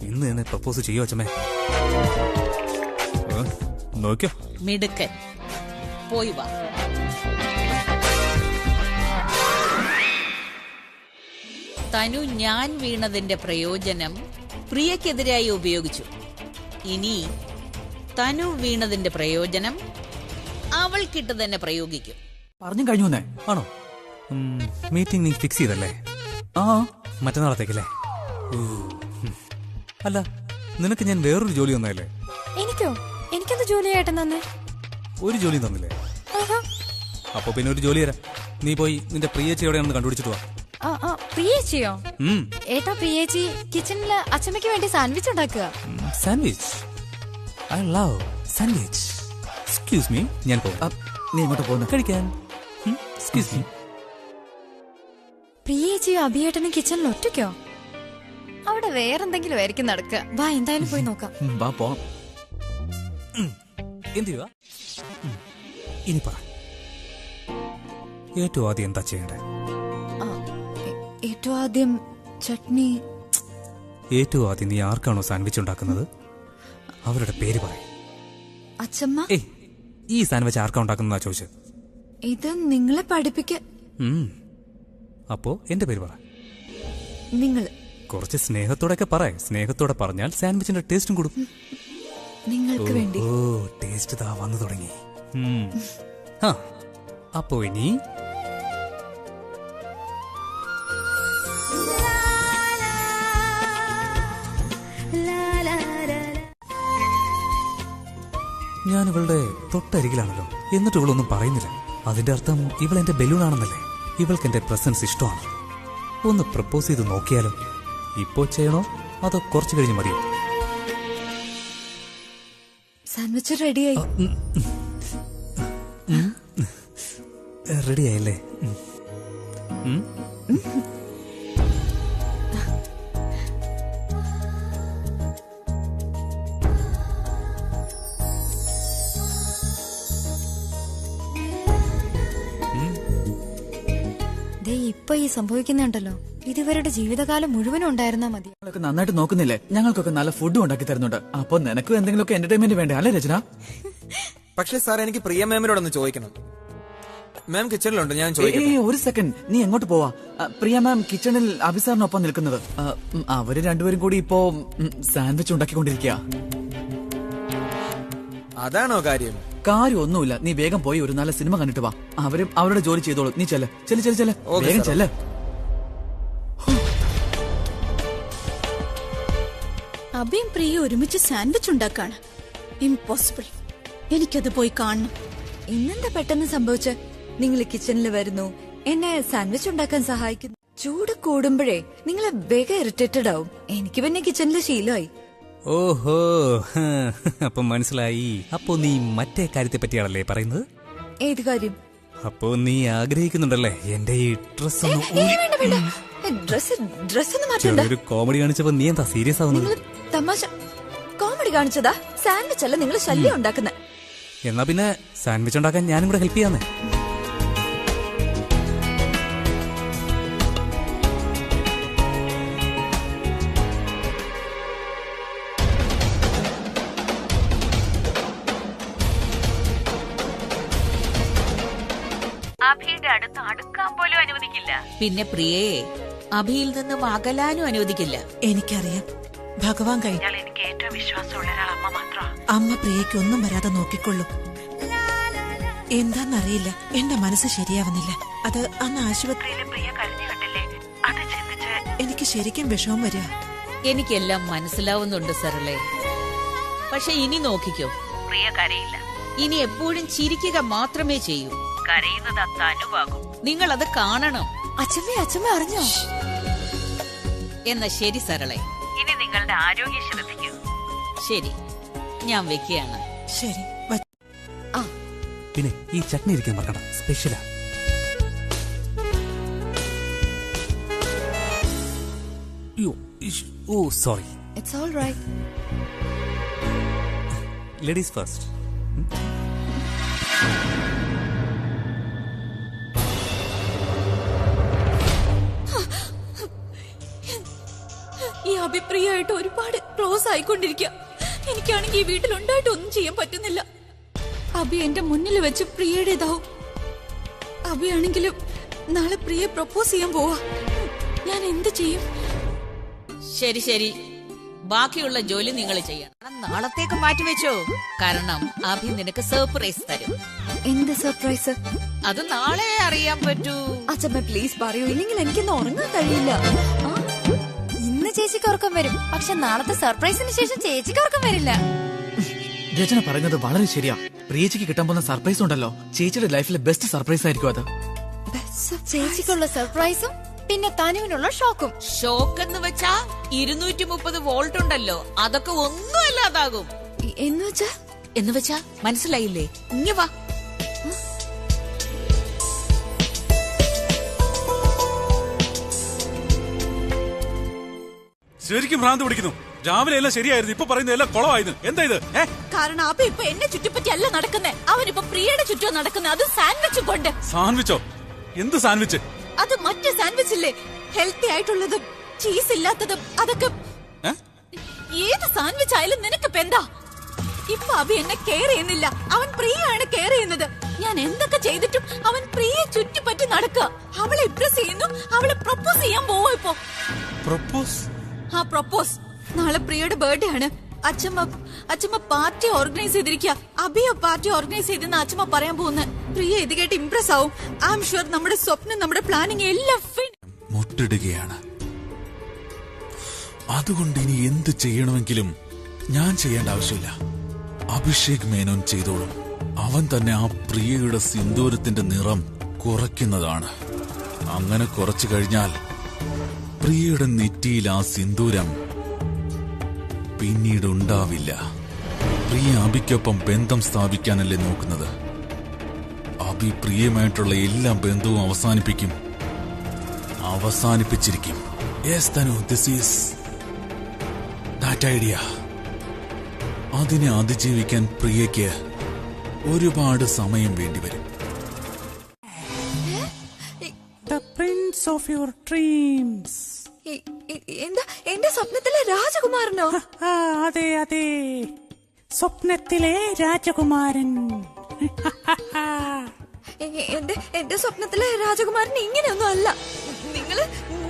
ഇന്ന് തന്നെ പ്രപ്പോസ് ചെയ്യോ അച്ഛമ്മേ? നോക്കിയോ? മിടുക്കൻ, പോയി വാ. തനു ഞാൻ വീണതിന്റെ പ്രയോജനം പ്രിയക്കെതിരായി ഉപയോഗിച്ചു. ഇനി തനു വീണതിന്റെ പ്രയോജനം അവൾക്കിട്ട് തന്നെ പ്രയോഗിക്കും. പറഞ്ഞു കഴിഞ്ഞു. ആണോ? മീറ്റിംഗ് നീ ഫിക്സ് ചെയ്തല്ലേ? ആ, മറ്റന്നാളത്തേക്കല്ലേ? അല്ല, നിനക്ക് ഞാൻ വേറൊരു ജോലി തന്നല്ലേ? എനിക്കോ? എനിക്കെന്ത് ജോലിയായിട്ട് തന്നെ? ഒരു ജോലി തന്നില്ലേ? അപ്പൊ പിന്നെ ഒരു ജോലി തരാം. നീ പോയി നിന്റെ പ്രിയേച്ചി എവിടെയാണെന്ന് കണ്ടുപിടിച്ചിട്ട് വാ. പ്രിയേച്ചിയോ? ഏട്ടാ, പ്രിയേച്ചി കിച്ചണില് അച്ഛമ്മയ്ക്ക് വേണ്ടി സാൻഡ്വിച്ച് ഉണ്ടാക്കുക. Sandwich? I love sandwich. Excuse me, ഞാൻ പോവാം. നീ എങ്ങോട്ട് പോകുന്നു? കഴിക്കാൻ. Excuse me. പ്രിയേച്ചിയോ അഭിയേട്ടനും കിച്ചണിൽ ഒറ്റയ്ക്കോ? അവിടെ വേറെന്തെങ്കിലും ആയിരിക്കും നടക്കുക. വാ, എന്തായാലും പോയി നോക്കാം. വാ പോവാം. എന്തുവാ ഇനി പറ, ഏറ്റവും ആദ്യം എന്താ ചെയ്യണ്ടേ? ഏറ്റവും ആദ്യം ചട്നി. ഏറ്റവും ആദ്യം നീ ആർക്കാണോ സാൻഡ്വിച്ച് ഉണ്ടാക്കുന്നത് അവരുടെ പേര് പറ. അച്ഛമ്മ. ഈ സാൻഡ്വിച്ച് ആർക്കാ ഉണ്ടാക്കുന്നതാ ചോദിച്ചത്? ഇത് നിങ്ങളെ പഠിപ്പിക്ക. അപ്പോ എന്റെ പേര് പറ. നിങ്ങൾ കുറച്ച് സ്നേഹത്തോടെ പറ. സ്നേഹത്തോടെ പറഞ്ഞാൽ സാൻഡ്വിച്ചിന്റെ ടേസ്റ്റും കൂടും. നിങ്ങൾക്ക് വേണ്ടി. ഓ, ടേസ്റ്റ് താ വന്നു തുടങ്ങി. അപ്പോ ഇനി ഞാൻ ഇവളുടെ തൊട്ടരികിലാണല്ലോ, എന്നിട്ട് ഇവളൊന്നും പറയുന്നില്ല. അതിന്റെ അർത്ഥം ഇവൾ എന്റെ ബലൂണാണെന്നല്ലേ? ഇവൾക്ക് എന്റെ പ്രസൻസ് ഇഷ്ടമാണ്. ഒന്ന് പ്രപ്പോസ് ചെയ്ത് നോക്കിയാലോ? ഇപ്പോ ചെയ്യണോ അതോ കുറച്ചു കഴിഞ്ഞ് മതിയോ? സാൻഡ്വിച്ച് റെഡിയായി. റെഡിയായല്ലേ? ഇപ്പൊ ഈ സംഭവിക്കുന്നുണ്ടല്ലോ, ഇതുവരുടെ ജീവിതകാലം മുഴുവനും ഉണ്ടായിരുന്നാ മതി. നന്നായിട്ട് നോക്കുന്നില്ലേ? ഞങ്ങൾക്കൊക്കെ നല്ല ഫുഡും ഉണ്ടാക്കി തരുന്നുണ്ട്. അപ്പൊ നിനക്കും എന്തെങ്കിലുമൊക്കെ എന്റർടൈൻമെന്റ് വേണ്ടേ? അല്ലേ രചന? പക്ഷേ സാർ, എനിക്ക് പ്രിയ മാമിനോടൊന്ന് ചോദിക്കണം. മാം കിച്ചണിലുണ്ട്, ഞാൻ ചോദിക്കട്ടെ? ഒരു സെക്കൻഡ്, നീ എങ്ങോട്ട് പോവാ? പ്രിയ മാം കിച്ചണിൽ അഭിസാറിനൊപ്പം നിൽക്കുന്നത്. അവര് രണ്ടുപേരും കൂടി ഇപ്പോ സാൻഡ്വിച്ച് ഉണ്ടാക്കിക്കൊണ്ടിരിക്കുക. അതാണോ കാര്യം? കാര്യമൊന്നുമില്ല. നീ വേഗം പോയി ഒരു നല്ല സിനിമ കണ്ടിട്ട് വാ. അവരും അവരുടെ ജോലി ചെയ്തോളൂ. നീ ചെല്ല് ചെല്ല് ചെല്ല് ചെല്ല്, വേഗം ചെല്ല്. അഭിയും പ്രിയ ഒരുമിച്ച് സാൻഡ്വിച്ച് ഉണ്ടാക്കാണ്. ഇംപോസിബിൾ. എനിക്കത് പോയി കാണണം. ഇന്നെന്താ പെട്ടെന്ന് സംഭവിച്ച? നിങ്ങൾ കിച്ചണിൽ വരുന്നു, എന്നെ സാൻഡ്വിച്ച് ഉണ്ടാക്കാൻ സഹായിക്കുന്നു. ചൂട് കൂടുമ്പോഴേ നിങ്ങൾ വേഗം ഇറിറ്റേറ്റഡ് ആവും. എനിക്ക് പിന്നെ കിച്ചണിലെ ശീലമായി. ഓഹോ, അപ്പൊ മനസ്സിലായി. അപ്പോ നീ മറ്റേ കാര്യത്തെ പറ്റിയാണല്ലേ പറയുന്നത്? ഏത് കാര്യം? അപ്പോ നീ ആഗ്രഹിക്കുന്നുണ്ടല്ലേ എന്റെ ഈ ഡ്രസ്? ഒരു കോമഡി കാണിച്ചപ്പോ നീ എന്താ സീരിയസ് ആവുന്നത്? തമാശ കോമഡി കാണിച്ചതാ? സാൻഡ്വിച്ച് അല്ല, നിങ്ങൾ ശല്യം ഉണ്ടാക്കുന്ന. എന്നാ പിന്നെ സാൻഡ്വിച്ച് ഉണ്ടാക്കാൻ ഞാനും കൂടെ ഹെൽപ്പ് ചെയ്യാന്നേ. അഭിയുടെ അടുത്ത് അടുക്കാൻ പോലും അനുവദിക്കില്ല. പിന്നെ പ്രിയയെ അഭിയിൽ നിന്നും അകലാനും അനുവദിക്കില്ല. എനിക്കറിയാം, ഭഗവാൻ കഴിഞ്ഞാൽ എനിക്ക് ഏറ്റവും വിശ്വാസമുള്ള ഒരാൾ അമ്മ മാത്രമാണ്. അമ്മ പ്രിയയ്ക്ക് ഒന്നും വരാതെ നോക്കിക്കൊള്ളു. എന്താന്നറിയില്ല, എന്റെ മനസ്സ് ശരിയാവുന്നില്ല. അത് അന്ന് ആശുപത്രിയിലെ പ്രിയ കരഞ്ഞു കണ്ടില്ലേ, അത് ചിന്തിച്ച് എനിക്ക് ശരിക്കും വിഷമം വരിക. എനിക്കെല്ലാം മനസ്സിലാവുന്നുണ്ട് സരളെ. പക്ഷെ ഇനി നോക്കിക്കോ, പ്രിയ കരയില്ല. ഇനി എപ്പോഴും ചിരിക്കുക മാത്രമേ ചെയ്യൂ. കരയുന്നത് തനുവാകും. നിങ്ങൾ അത് കാണണം. അച്ഛമ്മ അറിഞ്ഞോ? എന്നാ ശരി സരളെ, ഇനി നിങ്ങളുടെ ആരോഗ്യം ശ്രദ്ധിക്കൂ. ശരി, ഞാൻ വെക്കുകയാണ്. ശരി. പിന്നെ ഈ ചട്നി ഇരിക്കാൻ മറക്കണ്ട, സ്പെഷ്യലാ. Oh sorry. It's all right. Ladies first. ഈ അഭിപ്രിയമായിട്ട് ഒരുപാട് ക്ലോസ് ആയിക്കൊണ്ടിരിക്കുക. എനിക്കാണെങ്കിൽ ഈ വീട്ടിലുണ്ടായിട്ട് ഒന്നും ചെയ്യാൻ പറ്റുന്നില്ല. അഭി എന്റെ മുന്നിൽ വെച്ച് പ്രിയയുടേതാവും. അഭിയാണെങ്കിലും നാളെ പ്രിയ പ്രപ്പോസ് ചെയ്യാൻ പോവാ. ഞാൻ എന്ത് ചെയ്യും? ശരി ശരി, ബാക്കിയുള്ള ജോലി നിങ്ങൾ ചെയ്യണം. നാളത്തേക്ക് മാറ്റിവെച്ചോ, കാരണം അഭി നിനക്ക് സർപ്രൈസ് തരും. എന്ത് സർപ്രൈസ്? അത് നാളെ അറിയാൻ പറ്റൂ. അച്ഛമ്മ പ്ലീസ് പറയൂ, ഇല്ലെങ്കിൽ എനിക്കൊന്നും ഉറങ്ങാൻ കഴിയില്ല. ഇന്ന് ചേച്ചിക്ക് ഉറക്കം വരും, പക്ഷെ നാളത്തെ സർപ്രൈസിന് ശേഷം ചേച്ചിക്ക് ഉറക്കം വരില്ല. രചന പറയുന്നത് വളരെ ശരിയാ. പ്രിയച്ചിക്ക് കിട്ടാൻ പോകുന്ന സർപ്രൈസ് ഉണ്ടല്ലോ, ചേച്ചിയുടെ ലൈഫിലെ ബെസ്റ്റ് സർപ്രൈസ് ആയിരിക്കും അത്. ചേച്ചിക്കുള്ള സർപ്രൈസും പിന്നെ തനുവിനുള്ള ഷോക്കും. ഷോക്ക് എന്ന് വെച്ചാ 230 വോൾട്ട് ഉണ്ടല്ലോ, അതൊക്കെ ഒന്നും അല്ലാതാകും. എന്ന് വെച്ചാ മനസ്സിലായില്ലേ? ഇങ്ങ വാ. ശരിക്കും ഭ്രാന്ത് പിടിക്കുന്നു. രാവിലെ എല്ലാം ശരിയായിരുന്നു, ഇപ്പൊ പറയുന്നത് എല്ലാം കുളമായിരുന്നു. എന്താ ഇത്? കാരണം അഭി ഇപ്പൊ എന്നെ ചുറ്റിപ്പറ്റി അല്ല നടക്കുന്നേ, അവനിപ്പോ പ്രിയയുടെ ചുറ്റും നടക്കുന്നത്. അത് സാൻഡ്വിച്ച് കൊണ്ട്. സാൻഡ്വിച്ചോ? എന്ത് സാൻഡ്വിച്ച്? അത് മറ്റേ സാൻഡ്വിച്ച് ഇല്ലേ, ഹെൽത്തി ആയിട്ടുള്ളതും ചീസ് ഇല്ലാത്തതും. അതൊക്കെ ഏത് സാൻഡ്വിച്ച് ആയാലും നിനക്ക് എന്താ? ഇപ്പൊ അഭി എന്നെ കെയർ ചെയ്യുന്നില്ല, അവൻ പ്രിയയാണ് കെയർ ചെയ്യുന്നത്. ഞാൻ എന്തൊക്കെ ചെയ്തിട്ടും അവൻ പ്രിയെ ചുറ്റിപ്പറ്റി നടക്കുക. അവളെ ഇംപ്രസ് ചെയ്യുന്നു, അവളെ പ്രപ്പോസ് ചെയ്യാൻ പോവാ ഇപ്പൊ. പ്രപ്പോസ്? ആ പ്രപ്പോസ്. നാളെ പ്രിയയുടെ ബർത്ത്ഡേ ആണ്. അച്ഛമ്മ പാർട്ടി ഓർഗനൈസ് ചെയ്തിരിക്കുക. അഭിയ പാർട്ടി ഓർഗനൈസ് ചെയ്തെന്ന് അച്ഛമ്മ പറയാൻ പോകുന്നത്. പ്രിയ ഇത് കേട്ട് ഇംപ്രസ് ആവും. ഐ ആം ഷുവർ നമ്മുടെ സ്വപ്നം, നമ്മുടെ പ്ലാനിങ് എല്ലാം മുട്ടിടുകയാണ്. അതുകൊണ്ട് ഇനി എന്ത് ചെയ്യണമെങ്കിലും ഞാൻ ചെയ്യേണ്ട ആവശ്യമില്ല, അഭിഷേക് മേനോൻ ചെയ്തോളും. അവൻ തന്നെ ആ പ്രിയയുടെ സിന്ദൂരത്തിന്റെ നിറം കുറയ്ക്കുന്നതാണ്. അങ്ങനെ കുറച്ചു കഴിഞ്ഞാൽ പ്രിയയുടെ നെറ്റിയിൽ ആ സിന്ദൂരം പിന്നീട് ഉണ്ടാവില്ല. പ്രിയ അഭിക്കൊപ്പം ബന്ധം സ്ഥാപിക്കാനല്ലേ നോക്കുന്നത്. അഭി പ്രിയമായിട്ടുള്ള എല്ലാ ബന്ധവും അവസാനിപ്പിച്ചിരിക്കും. Yes Tanu, this is that idea. അതിനെ അതിജീവിക്കാൻ പ്രിയയ്ക്ക് ഒരുപാട് സമയം വേണ്ടിവരും. The prince of your dreams. എന്താ എന്റെ സ്വപ്നത്തിലെ രാജകുമാരനോ? അതെ അതെ, സ്വപ്നത്തിലെ രാജകുമാരൻ. എന്റെ സ്വപ്നത്തിലെ രാജകുമാരൻ ഇങ്ങനെയൊന്നും അല്ല.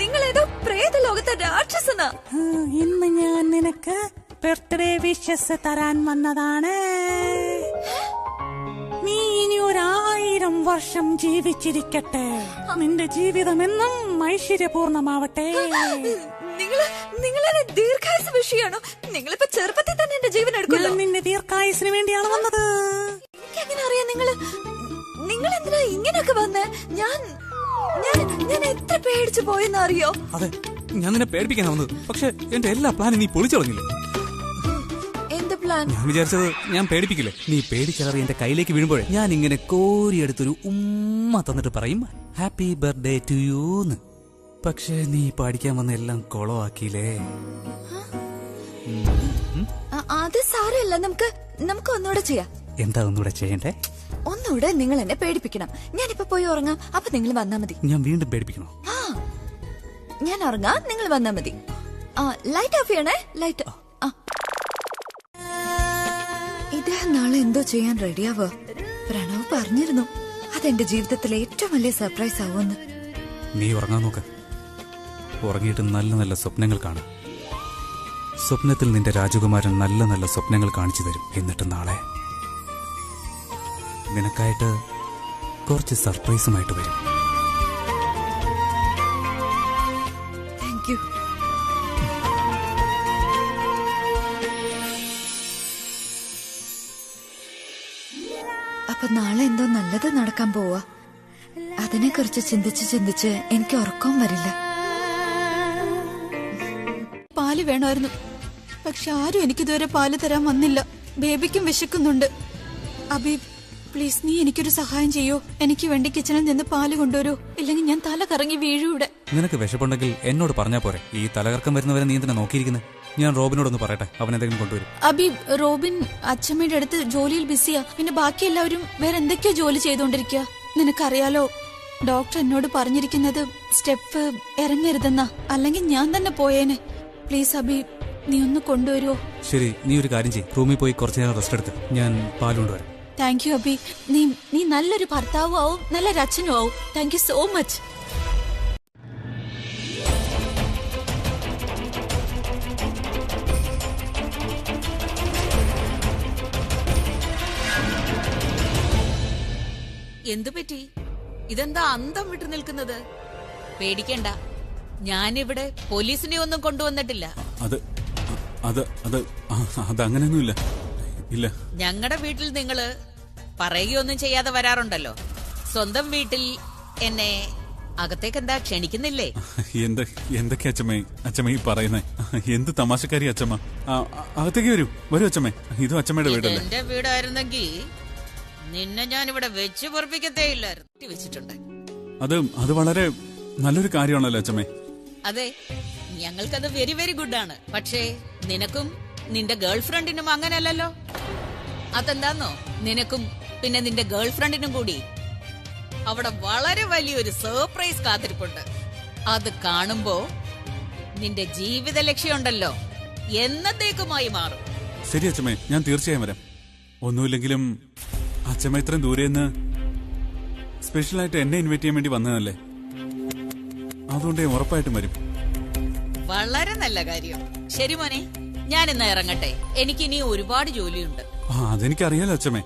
നിങ്ങൾ ഏതോ പ്രേത ലോകത്തെ രാക്ഷസനാ. ഇന്ന് ഞാൻ നിനക്ക് ബർത്ത്ഡേ വിഷസ് തരാൻ വന്നതാണ്. നീ ഇനി 1000 വർഷം ജീവിച്ചിരിക്കട്ടെ. നിന്റെ ജീവിതം എന്നും ഐശ്വര്യപൂർണമാവട്ടെ. നിങ്ങളെ ദീർഘായുസ് വിഷയാണോ? നിങ്ങളിപ്പോ ചെറുപ്പത്തിൽ തന്നെ എന്റെ ജീവൻ എടുക്കുമല്ലോ. നിന്റെ ദീർഘായുസിന് വേണ്ടിയാണ് വന്നത്. എനിക്കെങ്ങനെ അറിയാം? നിങ്ങൾ എന്തിനാ ഇങ്ങനെയൊക്കെ വന്നേ? ഞാൻ എത്ര പേടിച്ചു പോയെന്ന് അറിയോ? അതെ, ഞാൻ നിന്നെ പേടിപ്പിക്കാനാ വന്നത്. പക്ഷെ എന്റെ എല്ലാ പ്ലാനും നീ പൊളിച്ചു കളഞ്ഞില്ലേ? എന്ത് പ്ലാൻ? ഞാൻ വിചാരിച്ചത് ഞാൻ പേടിപ്പിക്കില്ലേ. നീ പേടിക്കാറി എന്റെ കയ്യിലേക്ക് വീഴുമ്പോഴേ ഞാൻ ഇങ്ങനെ കോരിയെടുത്തൊരു ഉമ്മ തന്നിട്ട് പറയും ഹാപ്പി ബർത്ത്ഡേ ടു യൂന്ന്. പക്ഷെ നീ പഠിക്കാൻ വന്ന എല്ലാം കൊളമാക്കിയില്ലേ. അത് സാരമില്ല, നമുക്ക് ഒന്നുകൂടെ ചെയ്യാം. എന്താ ഒന്നുകൂടെ ചെയ്യണ്ടേ? ഒന്നുകൂടെ നിങ്ങൾ എന്നെ പേടിപ്പിക്കണം. ഞാനിപ്പോ പോയി ഉറങ്ങാം, അപ്പൊ നിങ്ങൾ വന്നാ മതി. ഞാൻ വീണ്ടും പേടിപ്പിക്കണോ? ഞാൻ ഉറങ്ങാം, നിങ്ങൾ വന്നാ മതി. ലൈറ്റ് ഓഫ് ചെയ്യണേ. ലൈറ്റ്. ഇദ്ദേഹം നാളെ എന്തോ ചെയ്യാൻ റെഡിയാവോ? പ്രണവ് പറഞ്ഞിരുന്നു അതെന്റെ ജീവിതത്തിലെ ഏറ്റവും വലിയ സർപ്രൈസ് ആവുമെന്ന്. നീ ഉറങ്ങാൻ നോക്ക്. ഉറങ്ങിയിട്ട് നല്ല നല്ല സ്വപ്നങ്ങൾ കാണും. സ്വപ്നത്തിൽ നിന്റെ രാജകുമാരൻ നല്ല നല്ല സ്വപ്നങ്ങൾ കാണിച്ചു തരും. എന്നിട്ട് നാളെ നിനക്കായിട്ട് കുറച്ച് സർപ്രൈസുമായിട്ട് വരും. Thank you. അപ്പൊ നാളെ എന്തോ നല്ലത് നടക്കാൻ പോവാ. അതിനെക്കുറിച്ച് ചിന്തിച്ച് എനിക്ക് ഉറക്കവും വരില്ല. പാല് വേണമായിരുന്നു, പക്ഷെ ആരും എനിക്കിതുവരെ പാല് തരാൻ വന്നില്ല. ബേബിക്കും വിശക്കുന്നുണ്ട്. അബി പ്ലീസ്, നീ എനിക്കൊരു സഹായം ചെയ്യോ? എനിക്ക് വേണ്ടി കിച്ചണിൽ നിന്ന് പാല് കൊണ്ടുവരൂ, ഇല്ലെങ്കിൽ ഞാൻ തല കറങ്ങി വീഴൂടെ. നിനക്ക് വിശപ്പുണ്ടെങ്കിൽ എന്നോട് പറഞ്ഞാ പോരെ. ഈ തലകറക്കം വരുന്നവരെ നീ എന്തിനാ നോക്കിയിരിക്കുന്നത്? ഞാൻ റോബിനോടൊന്ന് പറയട്ടെ, അവൻ എന്തെങ്കിലും കൊണ്ടുവരും. അബി, റോബിൻ അച്ഛമ്മയുടെ അടുത്ത് ജോലിയിൽ ബിസിയാ. പിന്നെ ബാക്കി എല്ലാവരും വേറെ എന്തൊക്കെയോ ജോലി ചെയ്തോണ്ടിരിക്കുക. നിനക്കറിയാലോ, ഡോക്ടർ എന്നോട് പറഞ്ഞിരിക്കുന്നത് സ്റ്റെപ്പ് ഇറങ്ങരുതെന്നാ. അല്ലെങ്കിൽ ഞാൻ തന്നെ പോയേനെ. പ്ലീസ് അബി, നീ ഒന്ന് കൊണ്ടുവരുമോ? ശരി, നീ ഒരു കാര്യം ചെയ്യ്, റൂമിൽ പോയി കുറച്ചു നേരം റെസ്റ്റ് എടുത്ത് ഞാൻ പാൽ കൊണ്ടുവരാം. Thank you Abi. നീ നല്ലൊരു ഭർത്താവും ആവും, നല്ലൊരു അച്ഛനും ആവും. Thank you so much. എന്തു പറ്റി? ഇതെന്താ അന്തം വിട്ടു നിൽക്കുന്നത്? പേടിക്കണ്ട, ഞാനിവിടെ പോലീസിനെ ഒന്നും കൊണ്ടുവന്നിട്ടില്ല. അതങ്ങനെയൊന്നുമില്ല. ഇല്ല, ഞങ്ങളുടെ വീട്ടിൽ നിങ്ങള് പറയുകയൊന്നും ചെയ്യാതെ വരാറുണ്ടല്ലോ. സ്വന്തം വീട്ടിൽ എന്നെ അകത്തേക്ക് എന്താ ക്ഷണിക്കുന്നില്ലേ? എന്തൊക്കെ അച്ഛമ്മ ഈ പറയുന്നേ? എന്ത് തമാശക്കാരി അച്ഛമ്മ. അകത്തേക്ക് വരൂ അച്ഛമ്മ. ഇതും അച്ഛമ്മയുടെ വീടല്ലേ? എന്റെ വീടായിരുന്നെങ്കിൽ നിന്നെ ഞാൻ ഇവിടെ വെച്ച് പൊറപ്പിക്കത്തേ ഇല്ലായിരുന്നു. വെച്ചിട്ടുണ്ട്. അത് വളരെ നല്ലൊരു കാര്യമാണല്ലോ അച്ഛമ്മേ. അതെ, ഞങ്ങൾക്കത് വെരി വെരി ഗുഡ് ആണ്. പക്ഷേ നിനക്കും നിന്റെ ഗേൾ ഫ്രണ്ടിനും അങ്ങനെയല്ലല്ലോ. അതെന്താന്നോ, നിനക്കും പിന്നെ നിന്റെ ഗേൾ ഫ്രണ്ടിനും കൂടി അവിടെ വളരെ വലിയൊരു സർപ്രൈസ് കാത്തിരിപ്പുണ്ട്. അത് കാണുമ്പോ നിന്റെ ജീവിത ലക്ഷ്യമുണ്ടല്ലോ എന്നത്തേക്കുമായി മാറും. ശരി അച്ഛമ്മേ, ഞാൻ തീർച്ചയായും വരാം. ഒന്നുമില്ലെങ്കിലും അച്ഛമ്മ ഇത്രയും ദൂരെന്ന് സ്പെഷ്യലായിട്ട് എന്നെ ഇൻവൈറ്റ് ചെയ്യാൻ വേണ്ടി വന്നതല്ലേ, അതുകൊണ്ട് ഉറപ്പായിട്ടും വരും. വളരെ നല്ല കാര്യം. ശരി മോനെ, ഞാൻ ഇന്ന് ഇറങ്ങട്ടെ. എനിക്കിനി ഒരുപാട് ജോലിയുണ്ട്. അതെനിക്കറിയാലോ അച്ഛമ്മേ.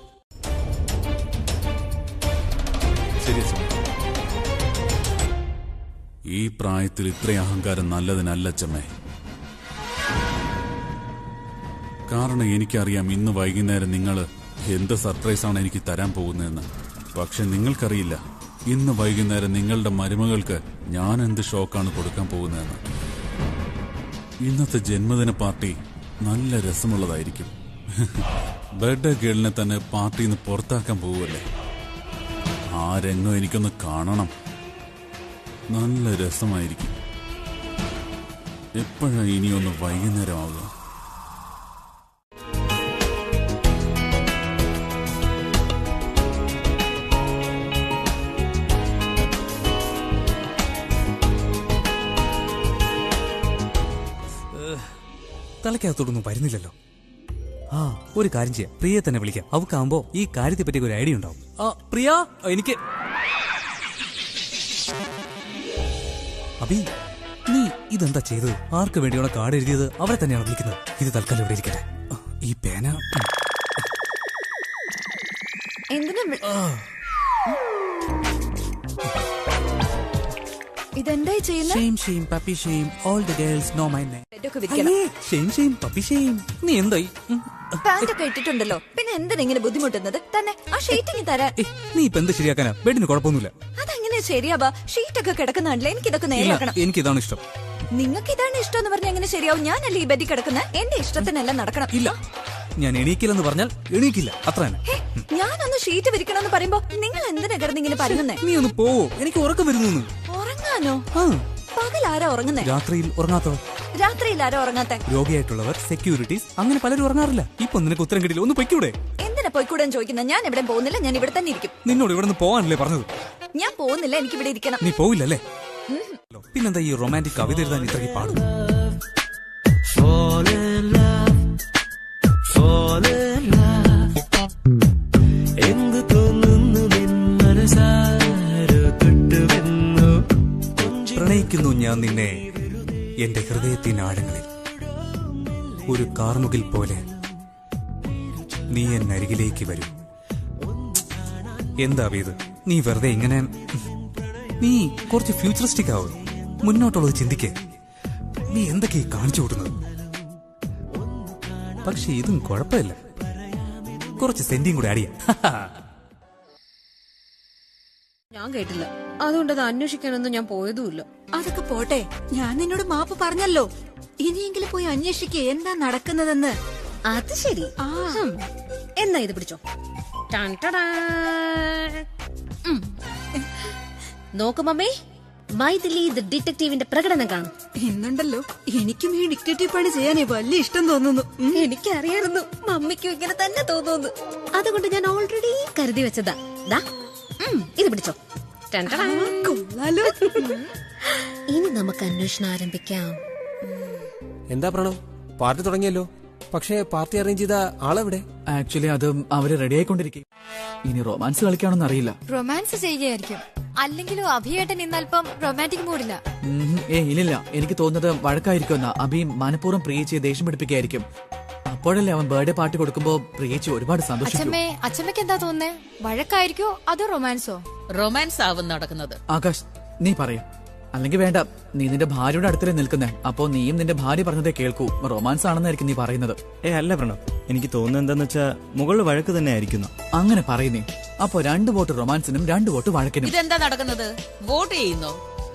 ശരി അച്ഛമ്മേ. ഈ പ്രായത്തിൽ ഇത്രയും അഹങ്കാരം നല്ലതിനല്ല അച്ഛമ്മേ. കാരണം എനിക്കറിയാം ഇന്ന് വൈകുന്നേരം നിങ്ങള് എന്ത് സർപ്രൈസാണ് എനിക്ക് തരാൻ പോകുന്നതെന്ന്. പക്ഷെ നിങ്ങൾക്കറിയില്ല ഇന്ന് വൈകുന്നേരം നിങ്ങളുടെ മരുമകൾക്ക് ഞാൻ എന്ത് ഷോക്കാണ് കൊടുക്കാൻ പോകുന്നതെന്ന്. ഇന്നത്തെ ജന്മദിന പാർട്ടി നല്ല രസമുള്ളതായിരിക്കും. ബർത്ത്ഡേ ഗേളിനെ തന്നെ പാർട്ടിയിൽ നിന്ന് പുറത്താക്കാൻ പോവുമല്ലേ. ആ രംഗം എനിക്കൊന്ന് കാണണം. നല്ല രസമായിരിക്കും. എപ്പോഴാ ഇനിയൊന്ന് വൈകുന്നേരമാവുക? തലക്കകത്തോടൊന്നും വരുന്നില്ലല്ലോ. ഒരു കാര്യം ചെയ്യാം, പ്രിയെ തന്നെ വിളിക്കാം. അവക്കാകുമ്പോ ഈ കാര്യത്തെ പറ്റി ഒരു ഐഡിയ ഉണ്ടാവും. പ്രിയ, എനിക്ക് അബി, നീ ഇതെന്താ ചെയ്തത്? ആർക്ക് വേണ്ടിയുള്ള കാർഡ് എഴുതിയത് അവരെ തന്നെയാണ് വിളിക്കുന്നത്. ഇത് തൽക്കാലം ഇവിടെ ഇരിക്കട്ടെ. ഈ പേന ഇതെന്തായി ചെയ്യുന്നത്? നീ എന്തായി? പാന്റൊക്കെ ഇട്ടിട്ടുണ്ടല്ലോ, പിന്നെ എന്തിനെങ്ങനെ ബുദ്ധിമുട്ടുന്നത്? തന്നെ ആ ഷീറ്റിങ് തരാൻ. നീ ഇപ്പൊ എന്ത് ശരിയാക്കാനാ? ബെഡിന് കുഴപ്പമൊന്നുമില്ല. അതെങ്ങനെ ശരിയാവാ? ഷീറ്റൊക്കെ കിടക്കുന്നുണ്ടല്ലോ, എനിക്കിതൊക്കെ നേരെയാക്കണം. എനിക്കിതാണ് ഇഷ്ടം. നിങ്ങൾക്ക് ഇതാണ് ഇഷ്ടം എന്ന് പറഞ്ഞാൽ എങ്ങനെ ശരിയാവും? ഞാനല്ലേ ഈ ബെഡിൽ കിടക്കുന്നത്, എന്റെ ഇഷ്ടത്തിനെല്ലാം നടക്കണം. ഇല്ല, ഞാൻ എണീക്കില്ലെന്ന് പറഞ്ഞാൽ എണീക്കില്ല, അത്ര തന്നെ. ഞാനൊന്ന് ഷീറ്റ് വിരിക്കണമെന്ന് പറയുമ്പോ നിങ്ങൾ എന്തിനാ കിടന്ന് ഇങ്ങനെ പറയുന്നേ? നീ ഒന്ന് പോവോ? എനിക്ക് ഉറക്കം വരുന്നു. ഉറങ്ങാനോ? പകൽ ആരാ ഉറങ്ങുന്നേ? രാത്രിയിൽ ഉറങ്ങാത്തവർ. രാത്രിയിൽ ആരാ ഉറങ്ങാത്ത? രോഗിയായിട്ടുള്ളവർ, സെക്യൂരിറ്റീസ്, അങ്ങനെ പലരും ഉറങ്ങാറില്ല. ഇപ്പൊ നിനക്ക് ഉത്തരം കിട്ടില്ല. ഒന്ന് പൊയ്ക്കൂടെ? എന്തിനാ പോയിക്കൂടെ ചോദിക്കുന്നത്? ഞാൻ എവിടെ പോകുന്നില്ല, ഞാൻ ഇവിടെ തന്നെ ഇരിക്കും. നിന്നോട് ഇവിടെ നിന്ന് പോവാനല്ലേ പറഞ്ഞത്? ഞാൻ പോകുന്നില്ല, എനിക്ക് ഇവിടെ ഇരിക്കണം. നീ പോവില്ലല്ലേ? പിന്നെന്താ ഈ റൊമാൻറ്റിക് കവിത എഴുതാൻ ഇത്രയ്ക്ക് പാടും? പ്രണയിക്കുന്നു ഞാൻ നിന്നെ എന്റെ ഹൃദയത്തിനാഴങ്ങളിൽ. ഒരു കാർമുകിൽ പോലെ നീ എന്നരികിലേക്ക് വരൂ. എന്താ ഇത്? നീ വെറുതെ ഇങ്ങനെ, നീ കുറച്ച് ഫ്യൂച്ചറിസ്റ്റിക് ആവും. മുന്നോട്ടുള്ളത് ചിന്തിക്കേ. നീ എന്തൊക്കെയാ കാണിച്ചു കൂട്ടുന്നത്? പക്ഷെ ഇതും കുഴപ്പമില്ല. കുറച്ച് സെന്റിയും കൂടെ ആഡ് ചെയ്യാം. ഞാൻ കേട്ടില്ല, അതുകൊണ്ട് അത് അന്വേഷിക്കാനൊന്നും ഞാൻ പോയതുമില്ല. അതൊക്കെ പോട്ടെ, ഞാൻ നിന്നോട് മാപ്പ് പറഞ്ഞല്ലോ. ഇനിയെങ്കിലും പോയി അന്വേഷിക്കേ എന്താ നടക്കുന്നതെന്ന്. അത് ശരി. എന്നാ ഇത് പിടിച്ചോ. ടാൻ ടടാ. നോക്ക് മമ്മേ, മൈഥിലി ദ ഡിറ്റക്റ്റീവിന്റെ പ്രകടനം കാണും. ഇന്നുണ്ടല്ലോ എനിക്കും ഈ ഡിക്റ്റേറ്റീവ് പണി ചെയ്യാനേ വലിയ ഇഷ്ടം തോന്നുന്നു. എനിക്കറിയായിരുന്നു മമ്മിക്കും ഇങ്ങനെ തന്നെ തോന്നുന്നു. അതുകൊണ്ട് ഞാൻ ഓൾറെഡി കരുതി വെച്ചതാ. ദാ, ഇത് പിടിച്ചോ. ടാൻ ടടാ. കൊള്ളാലോ. ഇനി നമുക്ക് അന്വേഷണം ആരംഭിക്കാം. എന്താ പ്രണവ്, പാർട്ടി തുടങ്ങിയല്ലോ. പക്ഷേ പാർട്ടി അറേഞ്ച് ചെയ്ത ആളെവിടെ? ആക്ച്വലി അത് അവര് റെഡി ആയിക്കൊണ്ടിരിക്കും. ഇനി റൊമാൻസ് കളിക്കാണെന്ന് അറിയില്ല. റൊമാൻസ് ചെയ്യുകയായിരിക്കും. അല്ലെങ്കിലും അഭിയേട്ടൻ ഇന്നൽപ്പം റൊമാൻറ്റിക് മൂഡില്ല. ഇല്ലില്ല, എനിക്ക് തോന്നുന്നത് വഴക്കായിരിക്കും. അഭി മനഃപൂർവ്വം പ്രിയച്ച് ദേഷ്യം പിടിപ്പിക്കായിരിക്കും. അപ്പോഴല്ലേ അവൻ ബർത്ത്ഡേ പാർട്ടി കൊടുക്കുമ്പോ പ്രിയച്ച് ഒരുപാട് സന്തോഷിക്കും. അച്ഛമ്മയ്ക്ക് എന്താ തോന്നുന്നേ? വഴക്കായിരിക്കോ അതോ റൊമാൻസോ? റൊമാൻസ് ആവും നടക്കുന്നത്. ആകാശ്, നീ പറയാം. അല്ലെങ്കിൽ വേണ്ട, നീ നിന്റെ ഭാര്യയുടെ അടുത്തല്ലേ നിൽക്കുന്നേ. അപ്പോ നീയും നിന്റെ ഭാര്യ പറഞ്ഞതേ കേൾക്കൂ. റൊമാൻസ് ആണെന്നായിരിക്കും നീ പറയുന്നത്. അല്ല പ്രണവ്, എനിക്ക് തോന്നുന്നത് എന്താന്ന് വെച്ചാ മുകളിൽ വഴക്ക് തന്നെ ആയിരിക്കുന്നു. അങ്ങനെ പറയുന്നേ. അപ്പൊ 2 വോട്ട് റൊമാൻസിനും 2 വോട്ട് വഴക്കിനും. ഇതെന്താ നടക്കുന്നത്? വോട്ട് ചെയ്യുന്നോ?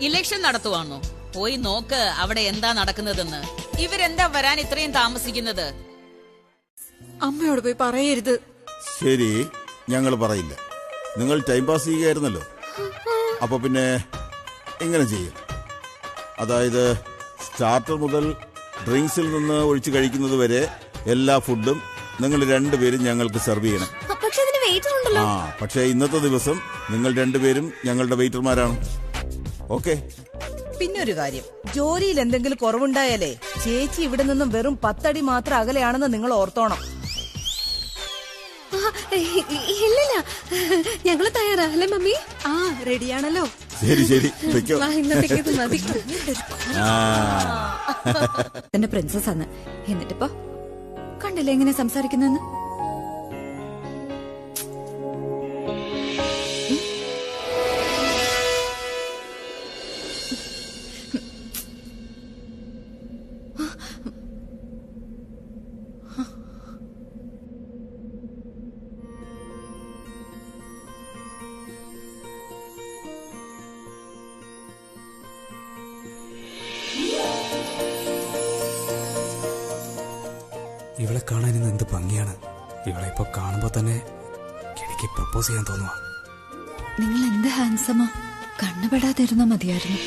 ഇലക്ഷൻ നടത്തുവാണോ? പോയി നോക്ക് അവിടെ എന്താ നടക്കുന്നതെന്ന്. ഇവരെന്താ വരാൻ ഇത്രയും താമസിക്കുന്നത്? അമ്മയോട് പോയി പറയരുത്. ശരി, ഞങ്ങൾ പറയില്ല. നിങ്ങൾ ടൈം പാസ് ചെയ്യുകയായിരുന്നല്ലോ. അപ്പൊ പിന്നെ ഇങ്ങനെ ചെയ്യും. അതായത് സ്റ്റാർട്ടർ മുതൽ ഡ്രിങ്ക്സിൽ നിന്ന് ഒഴിച്ച് കഴിക്കുന്നത് വരെ എല്ലാ ഫുഡും നിങ്ങൾ 2 പേരും ഞങ്ങൾക്ക് സെർവ് ചെയ്യണം. പക്ഷേ ഇന്നത്തെ ദിവസം നിങ്ങൾ 2 പേരും ഞങ്ങളുടെ വെയിറ്റർമാരാണ്. ഓക്കെ? പിന്നൊരു കാര്യം, ജോലിയിൽ എന്തെങ്കിലും കുറവുണ്ടായാലേ ചേച്ചി ഇവിടെ നിന്നും വെറും 10 അടി മാത്രം അകലെയാണെന്ന് നിങ്ങൾ ഓർത്തോണം. ഇല്ലില്ല, ഞങ്ങള് തയ്യാറാ അല്ലേ മമ്മി? റെഡിയാണല്ലോ. ശരി ശരി, ഇന്നത്തേക്ക് മതി. എന്റെ പ്രിൻസസ് ആണ്. എന്നിട്ടിപ്പോ കണ്ടില്ലേ എങ്ങനെ സംസാരിക്കുന്നെന്ന്? ഇവളെ കാണാൻ ഇന്ന് എന്ത് ഭംഗിയാണ്. ഇവളെ ഇപ്പൊ കാണുമ്പോ തന്നെ എനിക്ക് പ്രപ്പോസ് ചെയ്യാൻ തോന്നുവാ. നിങ്ങൾ എന്ത് ഹാൻസമാ. കണ്ണുപെടാതിരുന്നാ മതിയായിരുന്നു.